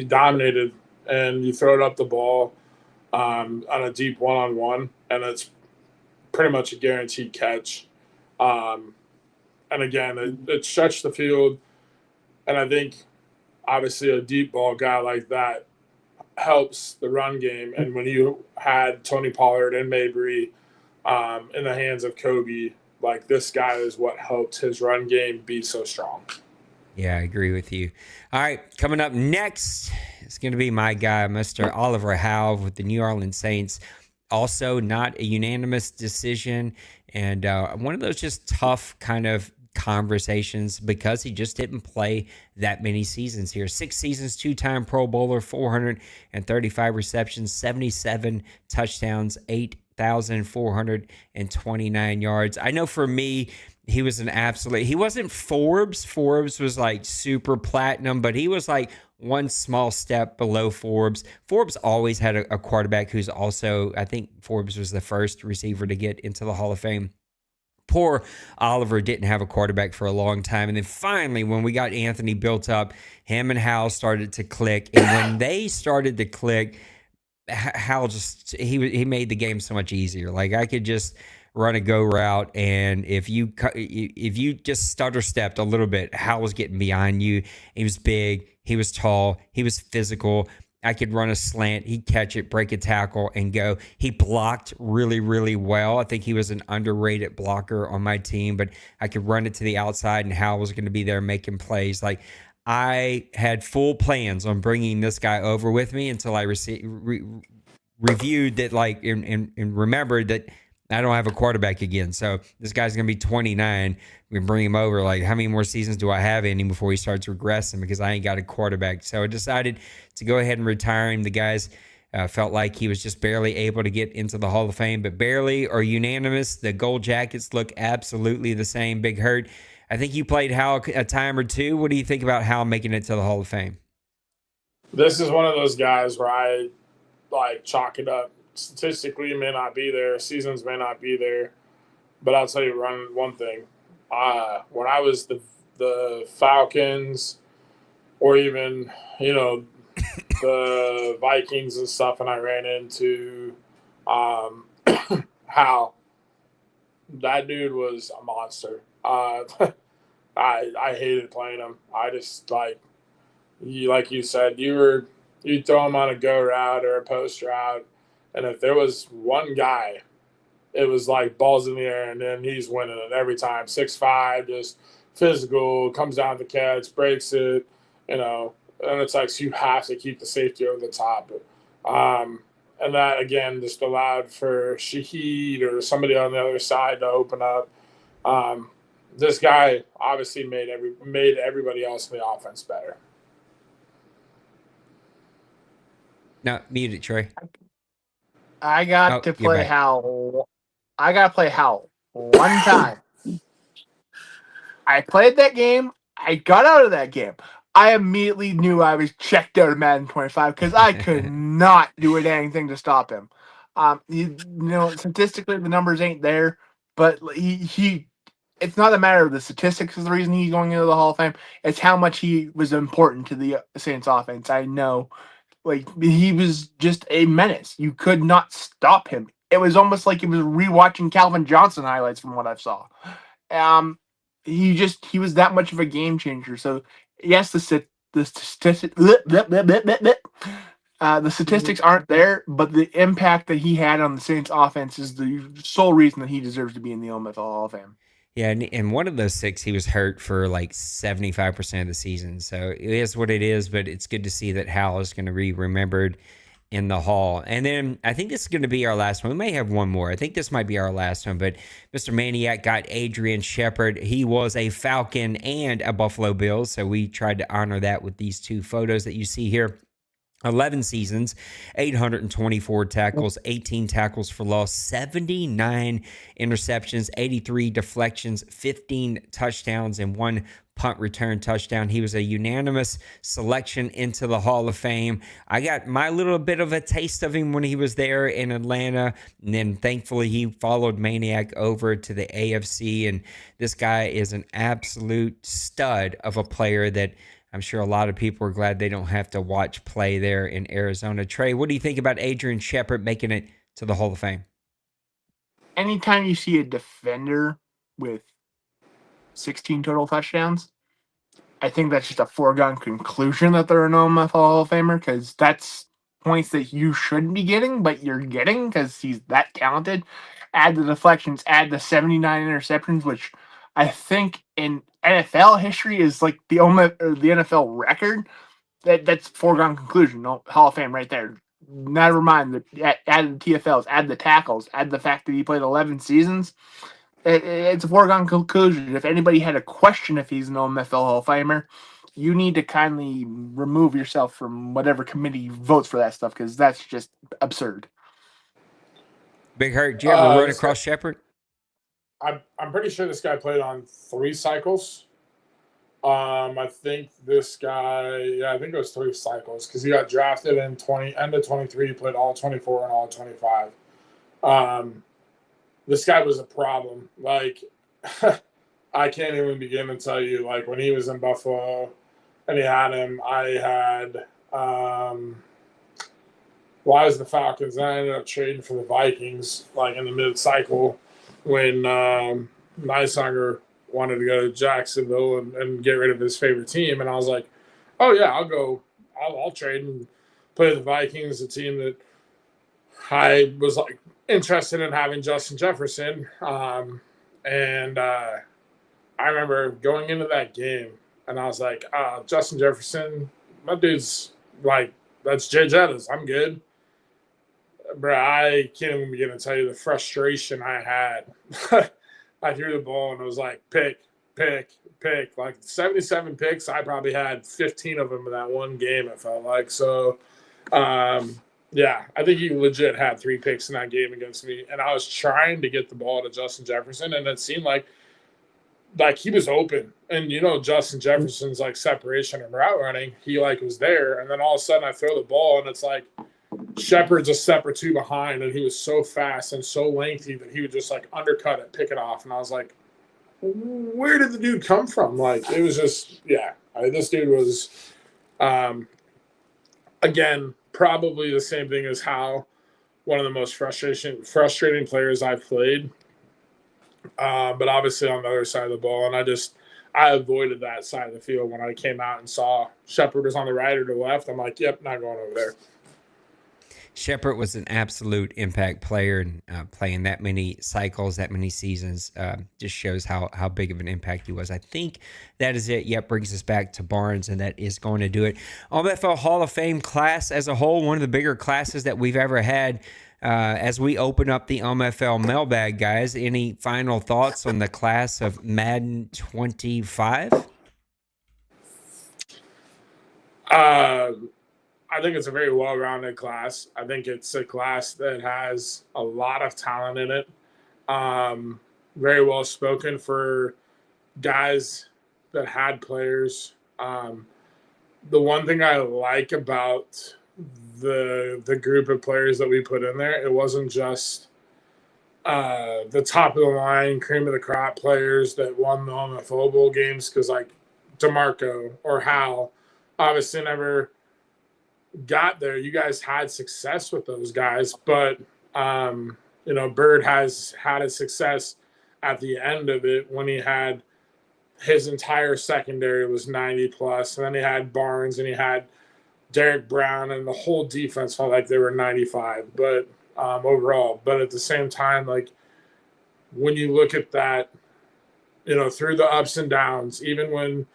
dominated, and you throw it up the ball on a deep one-on-one, and it's pretty much a guaranteed catch. And again, it stretched the field, and I think obviously a deep ball guy like that helps the run game. And when you had Tony Pollard and Mabry in the hands of Kobe, like this guy is what helped his run game be so strong. Yeah, I agree with you. All right, coming up next, it's going to be my guy, Mr. Oliver Howe with the New Orleans Saints. Also not a unanimous decision, and one of those just tough kind of conversations because he just didn't play that many seasons here. 6 seasons, 2-time Pro Bowler, 435 receptions, 77 touchdowns, 8,429 yards. I know for me, he was he wasn't Forbes. Forbes was like super platinum, but he was like one small step below Forbes. Forbes always had a quarterback who's also, I think Forbes was the first receiver to get into the Hall of Fame. Poor Oliver didn't have a quarterback for a long time. And then finally, when we got Anthony built up, him and Hal started to click. And when they started to click, Hal just, he made the game so much easier. Like I could just run a go route, and if you just stutter stepped a little bit, Hal was getting behind you. He was big, he was tall, he was physical. I could run a slant, he'd catch it, break a tackle, and go. He blocked really, really well. I think he was an underrated blocker on my team, but I could run it to the outside, and Hal was going to be there making plays. Like I had full plans on bringing this guy over with me until I reviewed that, like, and remembered that I don't have a quarterback again. So this guy's going to be 29. We can bring him over. Like, how many more seasons do I have in him before he starts regressing because I ain't got a quarterback? So I decided to go ahead and retire him. The guy's Felt like he was just barely able to get into the Hall of Fame, but barely or unanimous. The Gold Jackets look absolutely the same. Big Hurt. I think you played Hal a time or two. What do you think about Hal making it to the Hall of Fame? This is one of those guys where I like chalk it up. Statistically, may not be there. Seasons may not be there. But I'll tell you one thing. When I was the Falcons or even, the Vikings and stuff, and I ran into Hal, that dude was a monster. I hated playing him. I just like you said, you'd throw him on a go route or a post route, and if there was one guy, it was like balls in the air, and then he's winning it every time. 6'5", just physical, comes down the catch, breaks it, and it's like so you have to keep the safety over the top. And that, again, just allowed for Shaheed or somebody on the other side to open up. This guy obviously made everybody else in the offense better. No, mute it, Trey. I got to play Hal. I got to play Hal one time. I played that game. I got out of that game. I immediately knew I was checked out of Madden 25 because I could not do anything to stop him. Statistically, the numbers ain't there, but he it's not a matter of the statistics is the reason he's going into the Hall of Fame. It's how much he was important to the Saints offense. I know. Like, he was just a menace. You could not stop him. It was almost like he was rewatching Calvin Johnson highlights from what I saw. He was that much of a game changer. So, yes, the statistics aren't there, but the impact that he had on the Saints offense is the sole reason that he deserves to be in the OMFL Hall of Fame. Yeah, and one of those 6, he was hurt for like 75% of the season. So it is what it is, but it's good to see that Hal is going to be remembered in the Hall. And then I think this is going to be our last one. We may have one more. I think this might be our last one, but Mr. Maniac got Adrian Shepard. He was a Falcon and a Buffalo Bill, so we tried to honor that with these 2 photos that you see here. 11 seasons, 824 tackles, 18 tackles for loss, 79 interceptions, 83 deflections, 15 touchdowns, and 1 punt return touchdown. He was a unanimous selection into the Hall of Fame. I got my little bit of a taste of him when he was there in Atlanta, and then thankfully he followed Maniac over to the AFC, and this guy is an absolute stud of a player that I'm sure a lot of people are glad they don't have to watch play there in Arizona. Trey, what do you think about Adrian Shepard making it to the Hall of Fame? Anytime you see a defender with 16 total touchdowns, I think that's just a foregone conclusion that they're an OMFL Hall of Famer, because that's points that you shouldn't be getting, but you're getting because he's that talented. Add the deflections, add the 79 interceptions, which I think in NFL history is like the NFL record. That's foregone conclusion. No Hall of Fame right there. Never mind add the TFLs, add the tackles, add the fact that he played 11 seasons. It's a foregone conclusion. If anybody had a question if he's an OMFL Hall of Famer, you need to kindly remove yourself from whatever committee votes for that stuff, because that's just absurd. Big Hurt, did you ever run across Shepard? I'm pretty sure this guy played on 3 cycles. I think this guy, I think it was 3 cycles because he got drafted in end of 23. He played all 24 and all 25. This guy was a problem. Like, I can't even begin to tell you. Like, when he was in Buffalo and he had him, I had. I was the Falcons, and I ended up trading for the Vikings, like in the mid-cycle, when Neissanger wanted to go to Jacksonville and get rid of his favorite team. And I was like, oh, yeah, I'll trade and play the Vikings, a team that I was like interested in having Justin Jefferson. And I remember going into that game, and I was like, Justin Jefferson, my dude's like, that's Jay Jettas. I'm good. Bro, I can't even begin to tell you the frustration I had. I threw the ball and it was like, pick. Like 77 picks. I probably had 15 of them in that one game, it felt like. So Yeah, I think he legit had 3 picks in that game against me, and I was trying to get the ball to Justin Jefferson, and it seemed like he was open. And Justin Jefferson's like separation and route running, he like was there, and then all of a sudden I throw the ball and it's like Shepard's a step or two behind, and he was so fast and so lengthy that he would just like undercut it, pick it off, and I was like, where did the dude come from? Like, it was just, yeah, this dude was, again, probably the same thing as Hal, one of the most frustrating players I've played. But obviously on the other side of the ball, and I avoided that side of the field when I came out and saw Shepard was on the right or the left. I'm like, yep, not going over there. Shepard was an absolute impact player, and playing that many cycles, that many seasons, just shows how big of an impact he was. I think that is it. Yep, brings us back to Barnes, and that is going to do it. OMFL Hall of Fame class as a whole, one of the bigger classes that we've ever had. As we open up the OMFL mailbag, guys, any final thoughts on the class of Madden 25? I think it's a very well-rounded class. I think it's a class that has a lot of talent in it. Very well spoken for guys that had players. The one thing I like about the group of players that we put in there, it wasn't just the top of the line, cream of the crop players that won the OMFL Bowl games, because like DeMarco or Hal obviously never got there. You guys had success with those guys, but Bird has had a success at the end of it when he had his entire secondary was 90 plus, and then he had Barnes and he had Derek Brown, and the whole defense felt like they were 95, but overall. But at the same time, like when you look at that, through the ups and downs, even when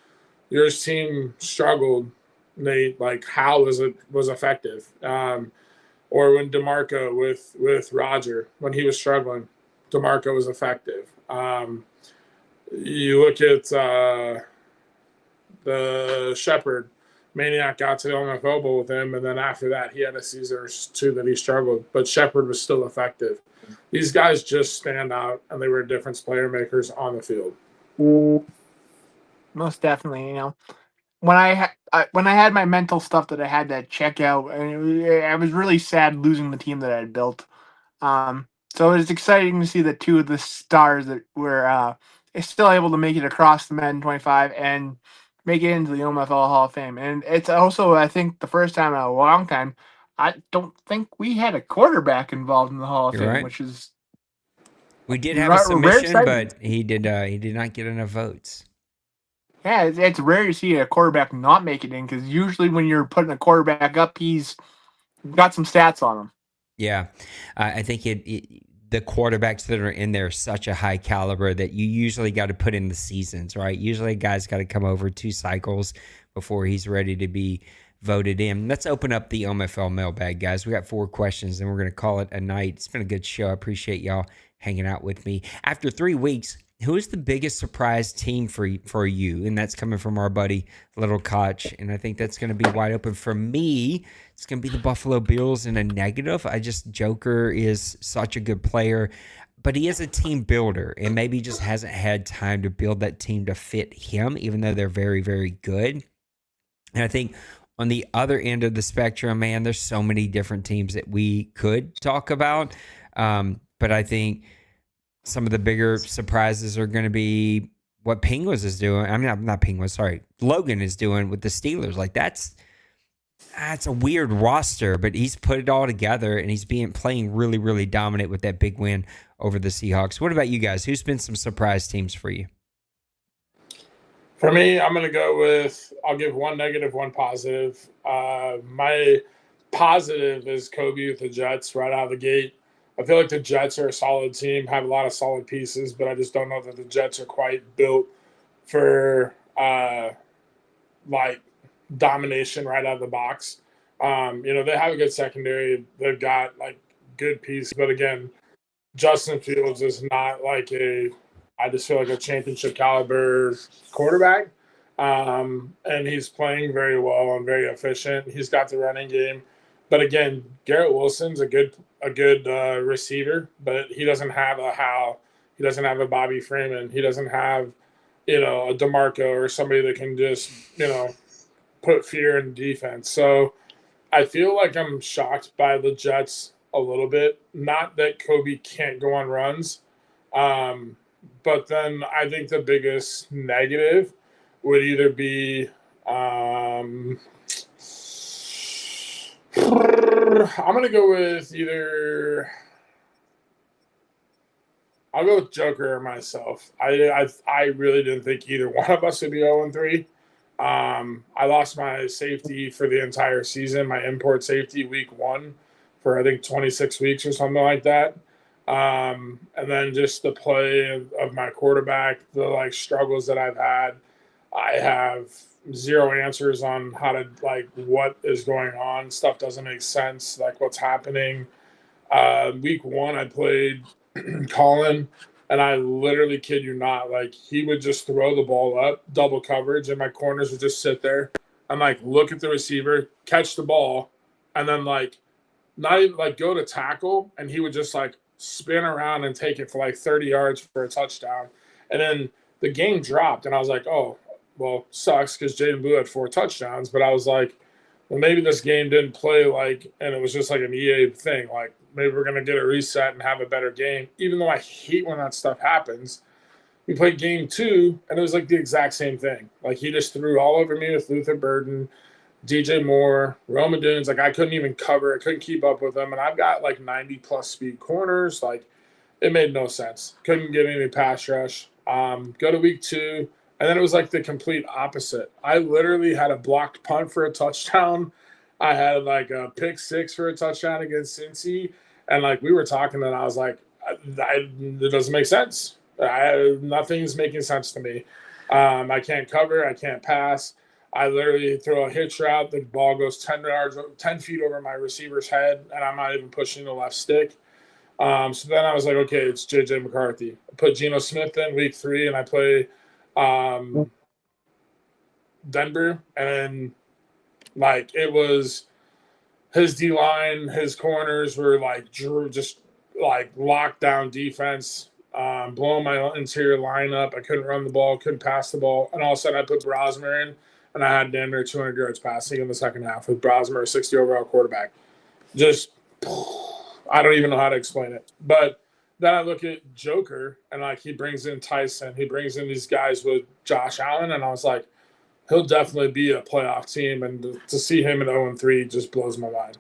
your team struggled, Nate, like Hal was effective. Or when DeMarco with Roger, when he was struggling, DeMarco was effective. You look at the Shepard, Maniac got to the OMFL Bowl with him, and then after that, he had a season or two that he struggled, but Shepard was still effective. These guys just stand out, and they were different player makers on the field. Most definitely, when I had my mental stuff that I had to check out, and I was really sad losing the team that I had built. So it was exciting to see that two of the stars that were still able to make it across the Madden 25 and make it into the OMFL Hall of Fame. And it's also, I think, the first time in a long time, I don't think we had a quarterback involved in the Hall of You're Fame, right. which is we did have a submission, but he did not get enough votes. Yeah, it's rare to see a quarterback not make it in, because usually when you're putting a quarterback up, he's got some stats on him. Yeah, I think the quarterbacks that are in there are such a high caliber that you usually got to put in the seasons, right? Usually a guy's got to come over 2 cycles before he's ready to be voted in. Let's open up the OMFL mailbag, guys. We got 4 questions, and we're going to call it a night. It's been a good show. I appreciate y'all hanging out with me. After 3 weeks, who is the biggest surprise team for you? And that's coming from our buddy Little Koch. And I think that's going to be wide open for me. It's going to be the Buffalo Bills in a negative. Joker is such a good player, but he is a team builder and maybe just hasn't had time to build that team to fit him, even though they're very, very good. And I think on the other end of the spectrum, man, there's so many different teams that we could talk about. But I think some of the bigger surprises are going to be what Penguins is doing. I mean, not Penguins, sorry. Logan is doing with the Steelers. Like, that's a weird roster, but he's put it all together, and he's playing really, really dominant with that big win over the Seahawks. What about you guys? Who's been some surprise teams for you? For me, I'm going to go with, I'll give 1 negative, 1 positive. My positive is Kobe with the Jets right out of the gate. I feel like the Jets are a solid team, have a lot of solid pieces, but I just don't know that the Jets are quite built for domination right out of the box. They have a good secondary. They've got good pieces, but again, Justin Fields is not I just feel like a championship caliber quarterback. And he's playing very well and very efficient. He's got the running game. But again, Garrett Wilson's a good receiver, but he doesn't have a Hal. He doesn't have a Bobby Freeman. He doesn't have, a DeMarco or somebody that can just, put fear in defense. So I feel like I'm shocked by the Jets a little bit. Not that Kobe can't go on runs, but then I think the biggest negative would either be I'm going to go with I'll go with Joker or myself. I really didn't think either one of us would be 0-3. I lost my safety for the entire season, my import safety week 1 for I think 26 weeks or something like that. And then just the play of my quarterback, the struggles that I've had. I have zero answers on how to what is going on. Stuff doesn't make sense, what's happening. Week 1 I played Colin, and I literally kid you not, he would just throw the ball up, double coverage, and my corners would just sit there and look at the receiver, catch the ball, and then not even go to tackle, and he would just spin around and take it for 30 yards for a touchdown. And then the game dropped, and I was like, oh, well, sucks because Jaden Blue had 4 touchdowns. But I was like, well, maybe this game didn't play and it was just an EA thing. Maybe we're going to get a reset and have a better game. Even though I hate when that stuff happens. We played game 2, and it was the exact same thing. He just threw all over me with Luther Burden, DJ Moore, Roma Dunes. I couldn't even cover. I couldn't keep up with them. And I've got 90-plus speed corners. It made no sense. Couldn't get any pass rush. Go to week 2. And then it was the complete opposite. I literally had a blocked punt for a touchdown. I had a pick 6 for a touchdown against Cincy. And we were talking, and I was like, it doesn't make sense. Nothing's making sense to me. I can't cover. I can't pass. I literally throw a hitch route. The ball goes 10 feet over my receiver's head, and I'm not even pushing the left stick. So then I was like, okay, it's J.J. McCarthy. I put Geno Smith in week 3, and I play Denver, and it was his D-line, his corners were just lockdown defense, blowing my interior line up. I couldn't run the ball, couldn't pass the ball, and all of a sudden I put Brosmer in, and I had damn near 200 yards passing in the second half with Brosmer, a 60 overall quarterback. Just I don't even know how to explain it, but then I look at Joker, and he brings in Tyson. He brings in these guys with Josh Allen, and I was like, he'll definitely be a playoff team. And to see him at 0-3 just blows my mind.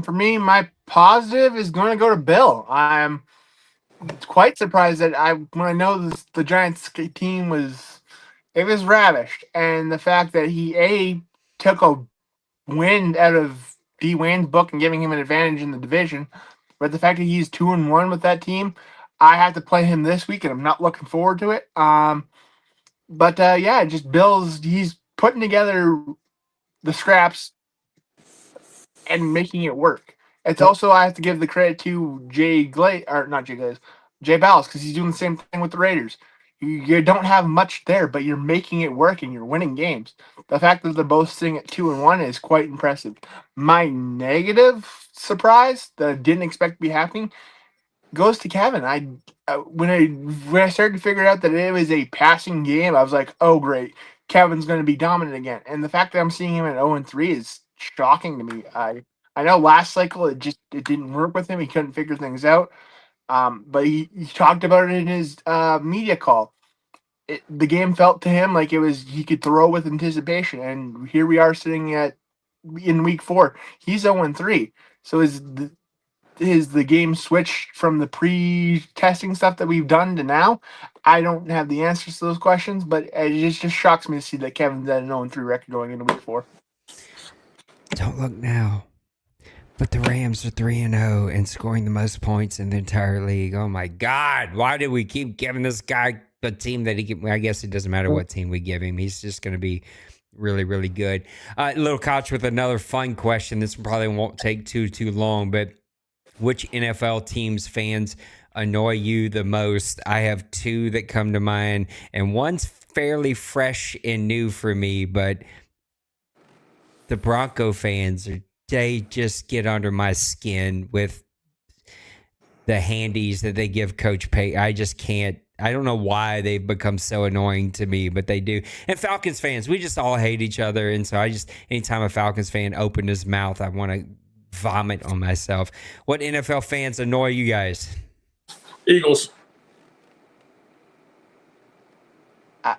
For me, my positive is going to go to Bill. I'm quite surprised that when I know the Giants team was ravished, and the fact that he took a win out of D. Wayne's book and giving him an advantage in the division, but the fact that he's 2-1 with that team, I have to play him this week, and I'm not looking forward to it. Just he's putting together the scraps and making it work. It's also, I have to give the credit to Jay Ballas, because he's doing the same thing with the Raiders. You don't have much there, but you're making it work and you're winning games. The fact that they're both sitting at 2-1 is quite impressive. My negative surprise that I didn't expect to be happening goes to Kevin. When I started to figure out that it was a passing game, I was like, oh great, Kevin's going to be dominant again. And the fact that I'm seeing him at 0-3 is shocking to me. I know last cycle it didn't work with him. He couldn't figure things out. But he talked about it in his media call. The game felt to him like he could throw with anticipation, and here we are sitting in week 4. He's 0-3. So is the game switched from the pre-testing stuff that we've done to now? I don't have the answers to those questions, but it just shocks me to see that Kevin's at an 0-3 record going into week 4. Don't look now, but the Rams are 3-0 and scoring the most points in the entire league. Oh my God! Why do we keep giving this guy a team that I guess it doesn't matter what team we give him. He's just going to be really, really good. Little Couch with another fun question. This probably won't take too long, but which NFL teams fans annoy you the most? I have two that come to mind, and one's fairly fresh and new for me, but the Bronco fans they just get under my skin with the handies that they give Coach Payton. I just can't. I don't know why they've become so annoying to me, but they do. And Falcons fans, we just all hate each other. And so anytime a Falcons fan opened his mouth, I want to vomit on myself. What NFL fans annoy you guys? Eagles.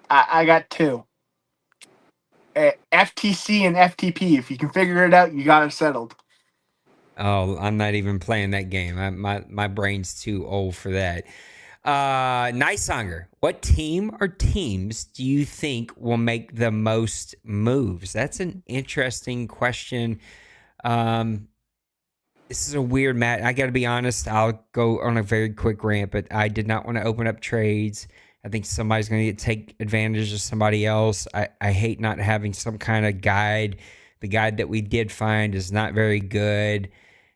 I got two. FTC and FTP. If you can figure it out, you got it settled. Oh, I'm not even playing that game. My brain's too old for that. Nicehanger, what team or teams do you think will make the most moves? That's an interesting question. This is a weird match. I got to be honest. I'll go on a very quick rant, but I did not want to open up trades. I think somebody's going to take advantage of somebody else. I hate not having some kind of guide. The guide that we did find is not very good.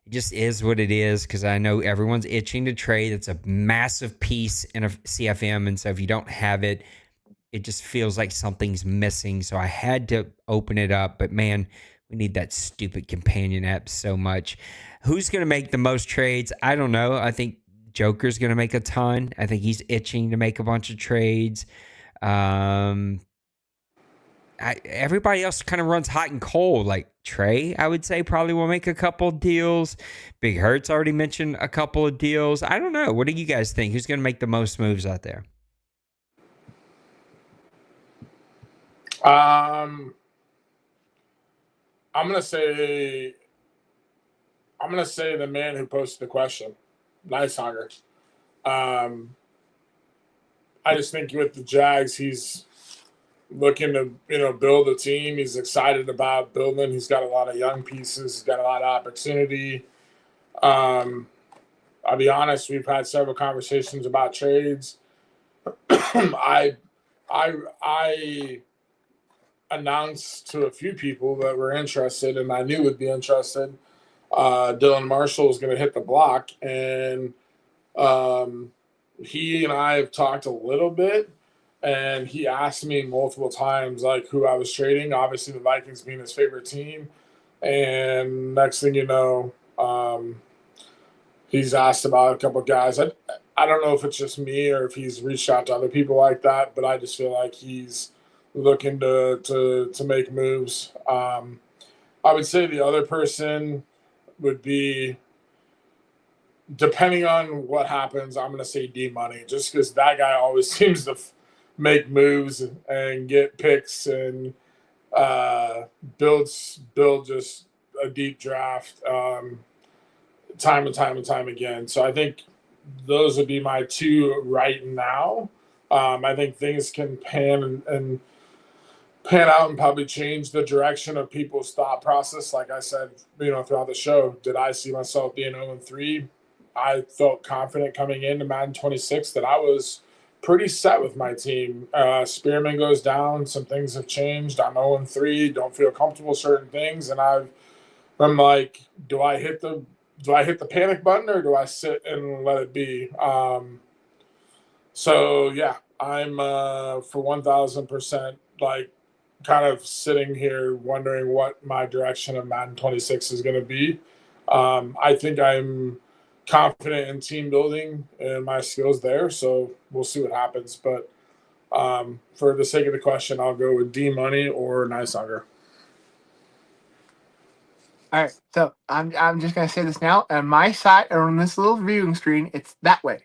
It just is what it is because I know everyone's itching to trade. It's a massive piece in a CFM, and so if you don't have it, it just feels like something's missing. So I had to open it up, but man, we need that stupid companion app so much. Who's going to make the most trades? I don't know. I think Joker's going to make a ton. I think he's itching to make a bunch of trades. Everybody else kind of runs hot and cold. Like Trey, I would say probably will make a couple deals. Big Hurt's already mentioned a couple of deals. I don't know. What do you guys think? Who's going to make the most moves out there? I'm gonna say the man who posted the question, Nicehanger. I just think with the Jags, he's looking to build a team. He's excited about building. He's got a lot of young pieces. He's got a lot of opportunity. I'll be honest. We've had several conversations about trades. I announced to a few people that were interested, and I knew would be interested. Dylan Marshall was going to hit the block, and he and I have talked a little bit. And he asked me multiple times, like, who I was trading. Obviously, the Vikings being his favorite team. And next thing you know, he's asked about a couple of guys. I don't know if it's just me or if he's reached out to other people like that, but I just feel like he's looking to make moves. I would say the other person would be, depending on what happens, I'm going to say D-Money, just because that guy always seems to make moves and get picks and build just a deep draft time and time again. So I think those would be my two right now. I think things can pan out and probably change the direction of people's thought process. Like I said, throughout the show, did I see myself being 0-3? I felt confident coming into Madden 26 that I was pretty set with my team. Spearman goes down. Some things have changed. I'm 0-3. Don't feel comfortable with certain things, and I'm like, do I hit the panic button or do I sit and let it be? So yeah, I'm for 1,000% like kind of sitting here wondering what my direction of Madden 26 is going to be. I think I'm confident in team building and my skills there, so we'll see what happens. But for the sake of the question, I'll go with D-Money or Nicehanger. All right, so I'm just gonna say this now. On my side, or on this little viewing screen, it's that way,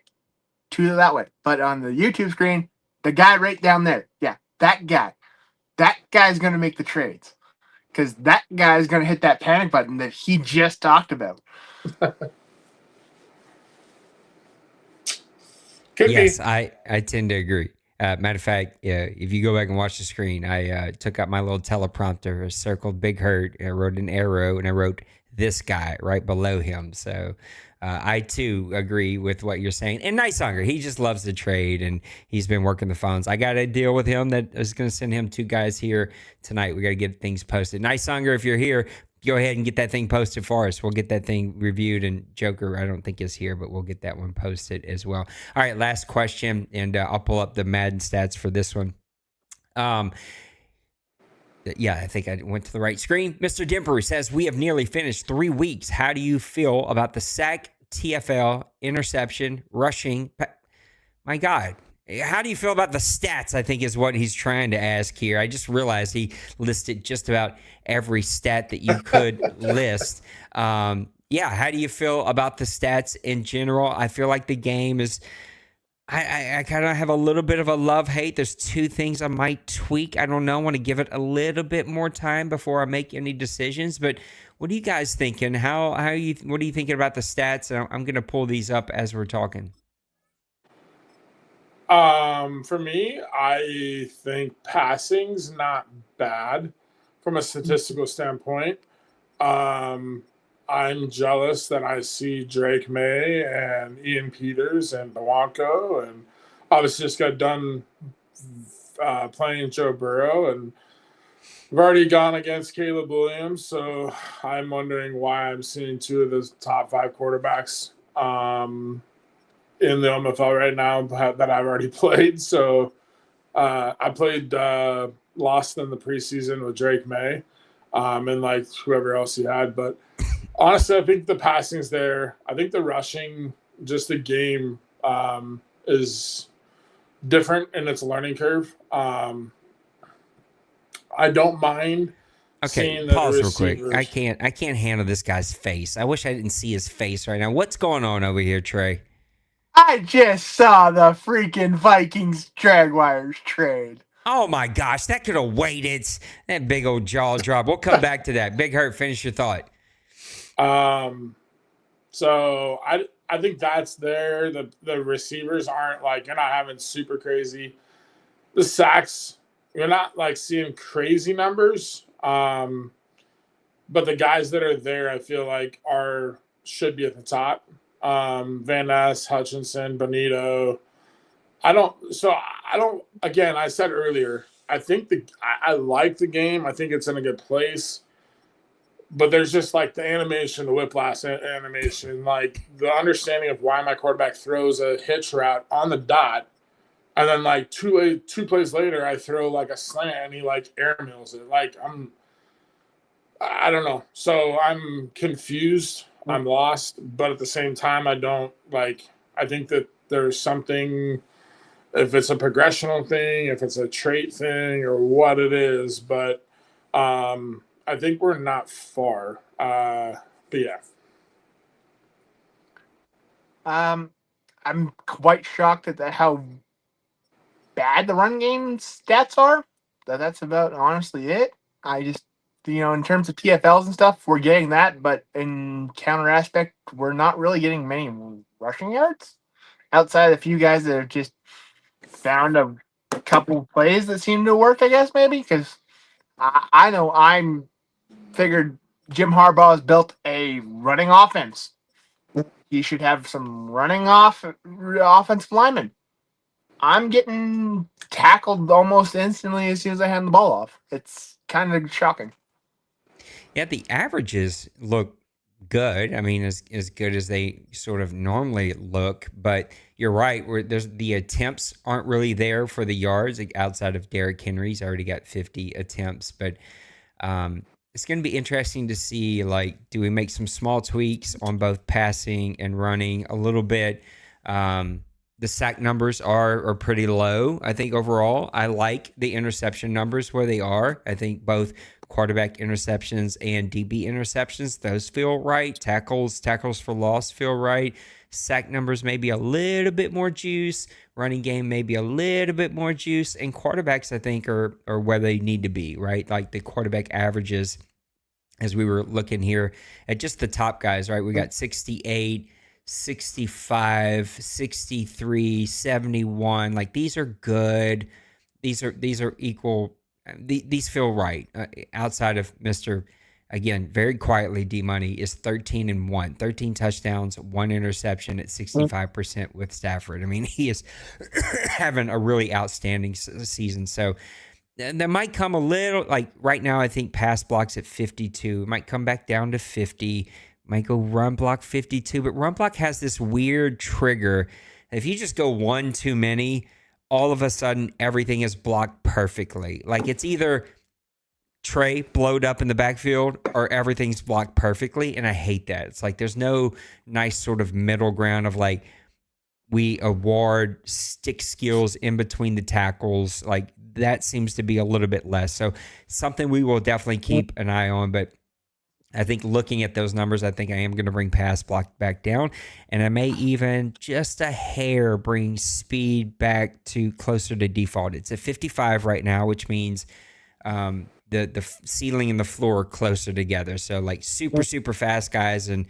to that way. But on the YouTube screen, the guy right down there, yeah, that guy's gonna make the trades, because that guy's gonna hit that panic button that he just talked about. Yes, I tend to agree. Matter of fact, if you go back and watch the screen, I took out my little teleprompter, I circled Big Hurt, I wrote an arrow, and I wrote this guy right below him. So I, too, agree with what you're saying. And Nicehanger, he just loves to trade, and he's been working the phones. I got a deal with him that is going to send him two guys here tonight. We got to get things posted. Nicehanger, if you're here, go ahead and get that thing posted for us. We'll get that thing reviewed, and Joker, I don't think is here, but we'll get that one posted as well. All right, last question, and I'll pull up the Madden stats for this one. Yeah, I think I went to the right screen. Mr. Dimper says, we have nearly finished 3 weeks. How do you feel about the sack, TFL, interception, rushing? My God. How do you feel about the stats, I think is what he's trying to ask here. I just realized he listed just about every stat that you could list. How do you feel about the stats in general? I feel like the game is... I kind of have a little bit of a love-hate. There's 2 things I might tweak. I don't know. I want to give it a little bit more time before I make any decisions. But what are you guys thinking? What are you thinking about the stats? I'm going to pull these up as we're talking. For me, I think passing's not bad from a statistical standpoint. I'm jealous that I see Drake May and Ian Peters and Blanco, and obviously just got done playing Joe Burrow, and we've already gone against Caleb Williams, so I'm wondering why I'm seeing 2 of the top 5 quarterbacks in the OMFL right now that I've already played. So I played lost in the preseason with Drake May and like whoever else he had, but honestly, I think the passing's there. I think the rushing, just the game, is different in its learning curve. I don't mind. Okay, pause real quick. I can't handle this guy's face. I wish I didn't see his face right now. What's going on over here, Trey? I just saw the freaking Vikings Jaguars trade. Oh my gosh, that could have waited. That big old jaw drop. We'll come back to that. Big Hurt, finish your thought. So I think that's there. The receivers aren't like, you're not having super crazy. The sacks, you're not like seeing crazy numbers. But the guys that are there, I feel like should be at the top. Van Ness, Hutchinson, Bonito. Again, I said earlier, I think I like the game. I think it's in a good place. But there's just like the animation, the whiplash animation, like the understanding of why my quarterback throws a hitch route on the dot. And then like two plays later, I throw like a slant and he like air mills it. Like I don't know. So I'm confused. I'm lost. But at the same time, I think that there's something, if it's a progressional thing, if it's a trait thing or what it is. But I think we're not far. But yeah. I'm quite shocked at how bad the run game stats are. That's about honestly it. I just, in terms of TFLs and stuff, we're getting that, but in counter aspect, we're not really getting many rushing yards outside of a few guys that have just found a couple plays that seem to work, I guess, maybe, because I know I'm figured Jim Harbaugh has built a running offense. He should have some running offensive linemen. I'm getting tackled almost instantly as soon as I hand the ball off. It's kind of shocking. Yeah, the averages look good. I mean, as good as they sort of normally look. But you're right. The attempts aren't really there for the yards, like outside of Derrick Henry's already got 50 attempts. But it's going to be interesting to see, like, do we make some small tweaks on both passing and running a little bit? The sack numbers are pretty low, I think, overall. I like the interception numbers where they are. I think both quarterback interceptions and DB interceptions, those feel right. Tackles for loss feel right. Sack numbers maybe a little bit more juice. Running game maybe a little bit more juice. And quarterbacks, I think, are where they need to be, right? Like the quarterback averages, as we were looking here at just the top guys, right? We got 68, 65, 63, 71. Like these are good. These are equal. These feel right. Outside of Mr. Again, very quietly, D-Money is 13-1, 13 touchdowns, 1 interception at 65% with Stafford. I mean, he is having a really outstanding season. So And there might come a little, like right now, I think pass blocks at 52. It might come back down to 50. Might go run block 52. But run block has this weird trigger. If you just go one too many, all of a sudden everything is blocked perfectly. Like it's either Trey blowed up in the backfield or everything's blocked perfectly. And I hate that. It's like there's no nice sort of middle ground of like we award stick skills in between the tackles. Like that seems to be a little bit less. So something we will definitely keep an eye on. But I think looking at those numbers, I think I am going to bring pass block back down. And I may even just a hair bring speed back to closer to default. It's at 55 right now, which means the ceiling and the floor are closer together. So like super fast guys and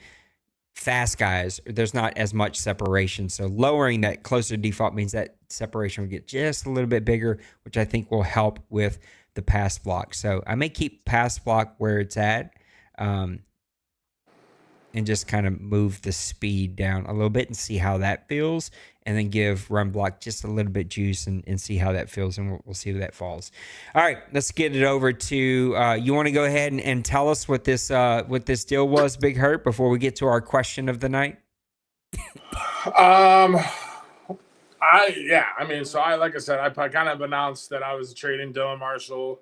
fast guys, there's not as much separation. So lowering that closer to default means that separation will get just a little bit bigger, which I think will help with the pass block. So I may keep pass block where it's at. And just kind of move the speed down a little bit and see how that feels, and then give run block just a little bit juice and see how that feels, and we'll see where that falls. All right, let's get it over to you. Want to go ahead and tell us what this deal was, Big Hurt, before we get to our question of the night? I like I said, I kind of announced that I was trading Dylan Marshall.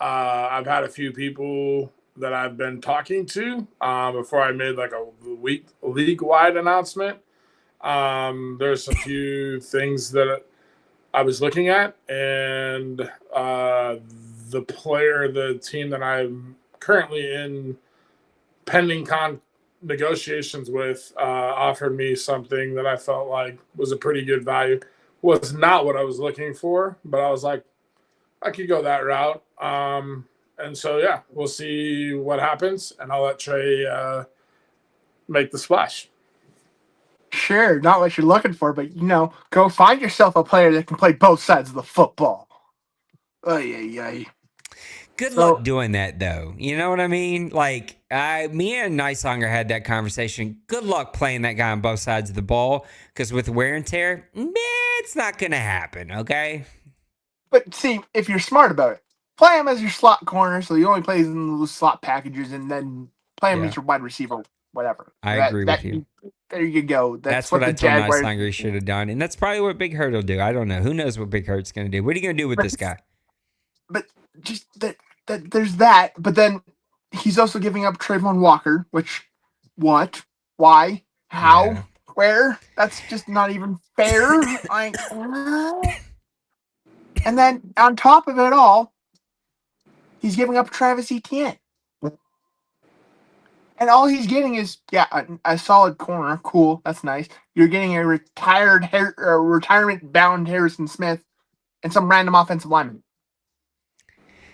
I've had a few people that I've been talking to before I made like a league-wide announcement. There's a few things that I was looking at, and the team that I'm currently in pending negotiations with offered me something that I felt like was a pretty good value. Was not what I was looking for, but I was like, I could go that route. And so, yeah, we'll see what happens, and I'll let Trey make the splash. Sure, not what you're looking for, but, go find yourself a player that can play both sides of the football. Good luck doing that, though. You know what I mean? Like, me and Nicehonger had that conversation. Good luck playing that guy on both sides of the ball, because with wear and tear, it's not going to happen, okay? But, see, if you're smart about it, play him as your slot corner, so he only plays in those slot packages, and then play him as your wide receiver, whatever. I agree with you. There you go. That's what I told Nicehonger he should have done, and that's probably what Big Hurt will do. I don't know. Who knows what Big Hurt's going to do? What are you going to do with this guy? But just that there's that, but then he's also giving up Trayvon Walker, which, what? Why? How? Yeah. Where? That's just not even fair. And then on top of it all, he's giving up Travis Etienne. And all he's getting is, a solid corner. Cool. That's nice. You're getting a retirement-bound Harrison Smith and some random offensive lineman.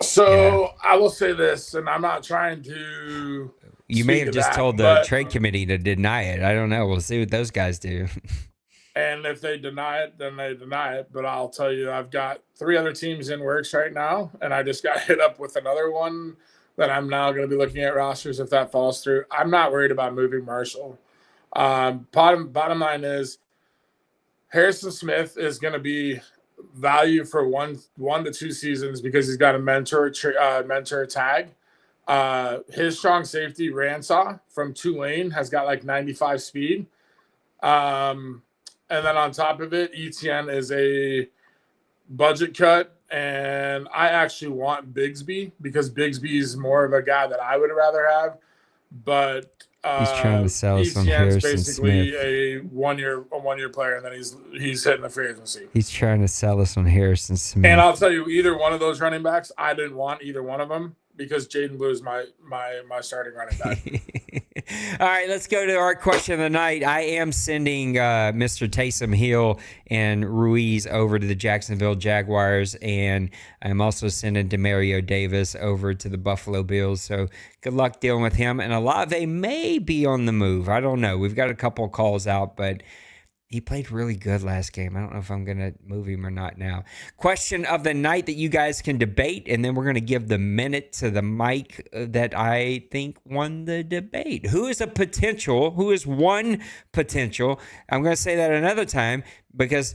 So I will say this, and I'm not trying to. You may have just told the trade committee to deny it. I don't know. We'll see what those guys do. And if they deny it, then they deny it. But I'll tell you, I've got 3 other teams in works right now, and I just got hit up with another one that I'm now going to be looking at rosters if that falls through. I'm not worried about moving Marshall. Bottom line is Harrison Smith is going to be value for one to 2 seasons because he's got a mentor tag. His strong safety, Ransaw from Tulane, has got like 95 speed. And then on top of it, Etienne is a budget cut. And I actually want Bigsby because Bigsby is more of a guy that I would rather have. But he's trying to sell us on Harrison basically Smith. a one-year player, and then he's hitting the free agency. He's trying to sell us on Harrison Smith. And I'll tell you, either one of those running backs, I didn't want either one of them because Jaden Blue is my starting running back. All right, let's go to our question of the night. I am sending Mr. Taysom Hill and Ruiz over to the Jacksonville Jaguars, and I'm also sending Demario Davis over to the Buffalo Bills. So good luck dealing with him. And Olave may be on the move. I don't know. We've got a couple of calls out, but he played really good last game. I don't know if I'm going to move him or not now. Question of the night that you guys can debate, and then we're going to give the minute to the mic that I think won the debate. Who is one potential? I'm going to say that another time because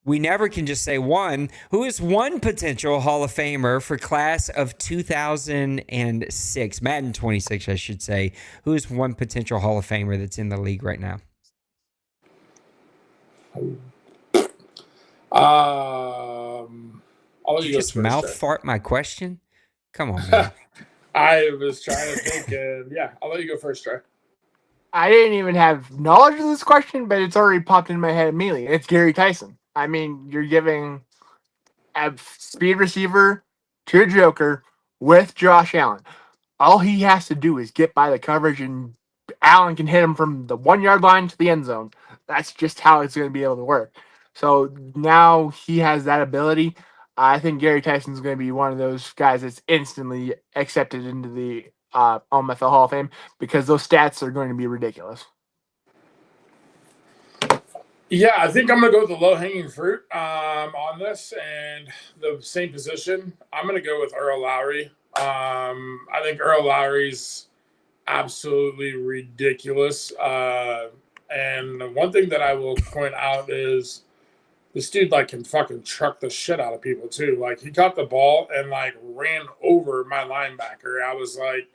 we never can just say one. Who is one potential Hall of Famer for class of 2006? Madden 26, I should say. Who is one potential Hall of Famer that's in the league right now? I'll let Did you go just first, mouth Trey. fart my question? Come on, man. I was trying to think, and yeah, I'll let you go first, Trey. I didn't even have knowledge of this question, but it's already popped in my head immediately. It's Gary Tyson. I mean, you're giving a speed receiver to a Joker with Josh Allen. All he has to do is get by the coverage, and Allen can hit him from the 1 yard line to the end zone. That's just how it's going to be able to work. So now he has that ability. I think Gary Tyson's going to be one of those guys that's instantly accepted into the OMFL Hall of Fame because those stats are going to be ridiculous. Yeah, I think I'm going to go with the low-hanging fruit on this, and the same position. I'm going to go with Earl Lowry. I think Earl Lowry's absolutely ridiculous. And one thing that I will point out is this dude can fucking truck the shit out of people too. Like, he caught the ball and ran over my linebacker. I was like,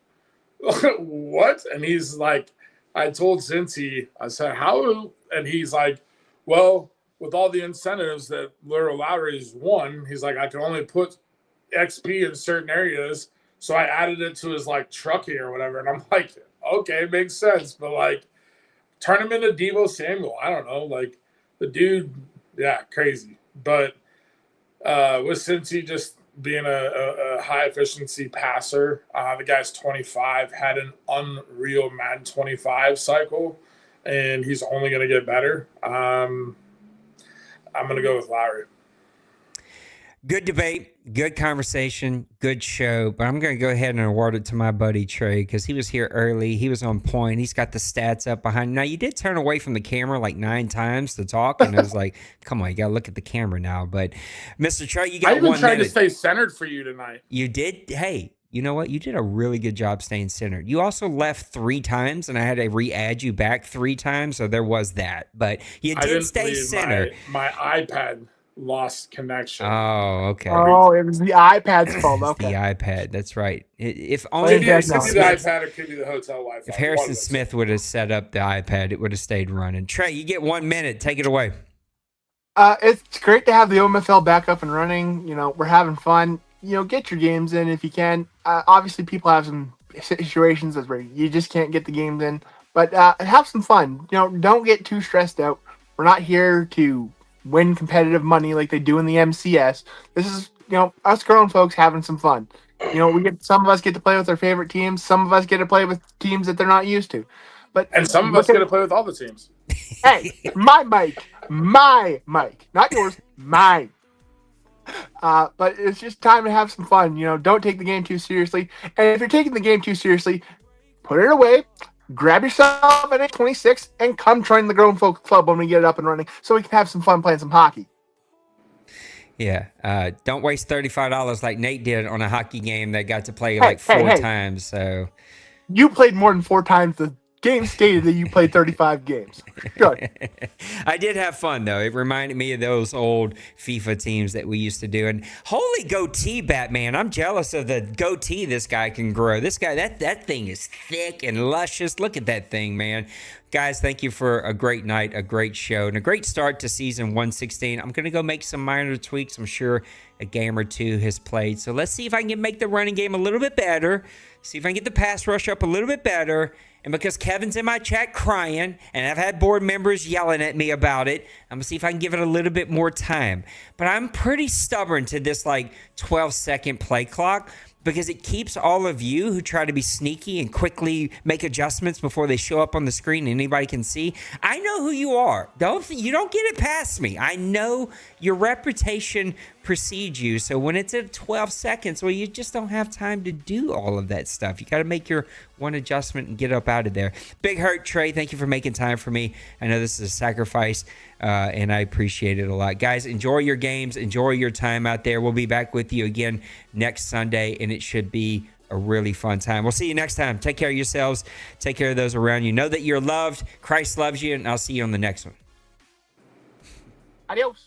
what? And he's like, I told Cincy, I said, how? And he's like, well, with all the incentives that Earl Lowry's won, he's like, I can only put XP in certain areas. So I added it to his trucking or whatever. And I'm like, okay, makes sense. But turn him into Deebo Samuel. I don't know. The dude, yeah, crazy. But with Cincy just being a high efficiency passer, the guy's 25, had an unreal Madden 25 cycle, and he's only going to get better. I'm going to go with Lowry. Good debate, good conversation, good show. But I'm going to go ahead and award it to my buddy Trey because he was here early. He was on point. He's got the stats up behind him. Now, you did turn away from the camera 9 times to talk, and I was like, come on, you got to look at the camera now. But, Mr. Trey, you got 1 minute. I even tried to stay centered for you tonight. You did? Hey, you know what? You did a really good job staying centered. You also left 3 times, and I had to re-add you back 3 times, so there was that. But you did stay centered. My iPad lost connection. Oh, okay. Oh, it was the iPad's fault. Okay. The iPad. That's right. If only Could be the Harrison Smith, iPad or could be the hotel Wi-Fi. if Harrison Smith would have set up the iPad, it would have stayed running. Trey, you get 1 minute. Take it away. It's great to have the OMFL back up and running. We're having fun. Get your games in if you can. Obviously, people have some situations where you just can't get the games in, but have some fun. Don't get too stressed out. We're not here to win competitive money like they do in the MCS. This is, us grown folks having some fun. Some of us get to play with our favorite teams. Some of us get to play with teams that they're not used to. And some of us get to play with all the teams. Hey, my mic, not yours, mine. But it's just time to have some fun. Don't take the game too seriously. And if you're taking the game too seriously, put it away. Grab yourself an 26 and come join the Grown Folk Club when we get it up and running so we can have some fun playing some hockey. Yeah. Don't waste $35 like Nate did on a hockey game that got to play 4 times. So you played more than 4 times. The game stated that you played 35 games. Good. I did have fun, though. It reminded me of those old FIFA teams that we used to do. And holy goatee, Batman. I'm jealous of the goatee this guy can grow. This guy, that thing is thick and luscious. Look at that thing, man. Guys, thank you for a great night, a great show, and a great start to season 116. I'm going to go make some minor tweaks. I'm sure a game or two has played. So let's see if I can make the running game a little bit better. See if I can get the pass rush up a little bit better. And because Kevin's in my chat crying, and I've had board members yelling at me about it, I'm going to see if I can give it a little bit more time. But I'm pretty stubborn to this 12-second play clock because it keeps all of you who try to be sneaky and quickly make adjustments before they show up on the screen and anybody can see. I know who you are. You don't get it past me. I know your reputation precedes you. So when it's at 12 seconds, well, you just don't have time to do all of that stuff. You got to make your one adjustment and get up out of there. Big Hurt, Trey, thank you for making time for me. I know this is a sacrifice, and I appreciate it a lot. Guys, enjoy your games. Enjoy your time out there. We'll be back with you again next Sunday, and it should be a really fun time. We'll see you next time. Take care of yourselves. Take care of those around you. Know that you're loved. Christ loves you, and I'll see you on the next one. Adios.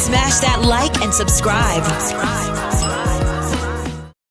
Smash that like and subscribe.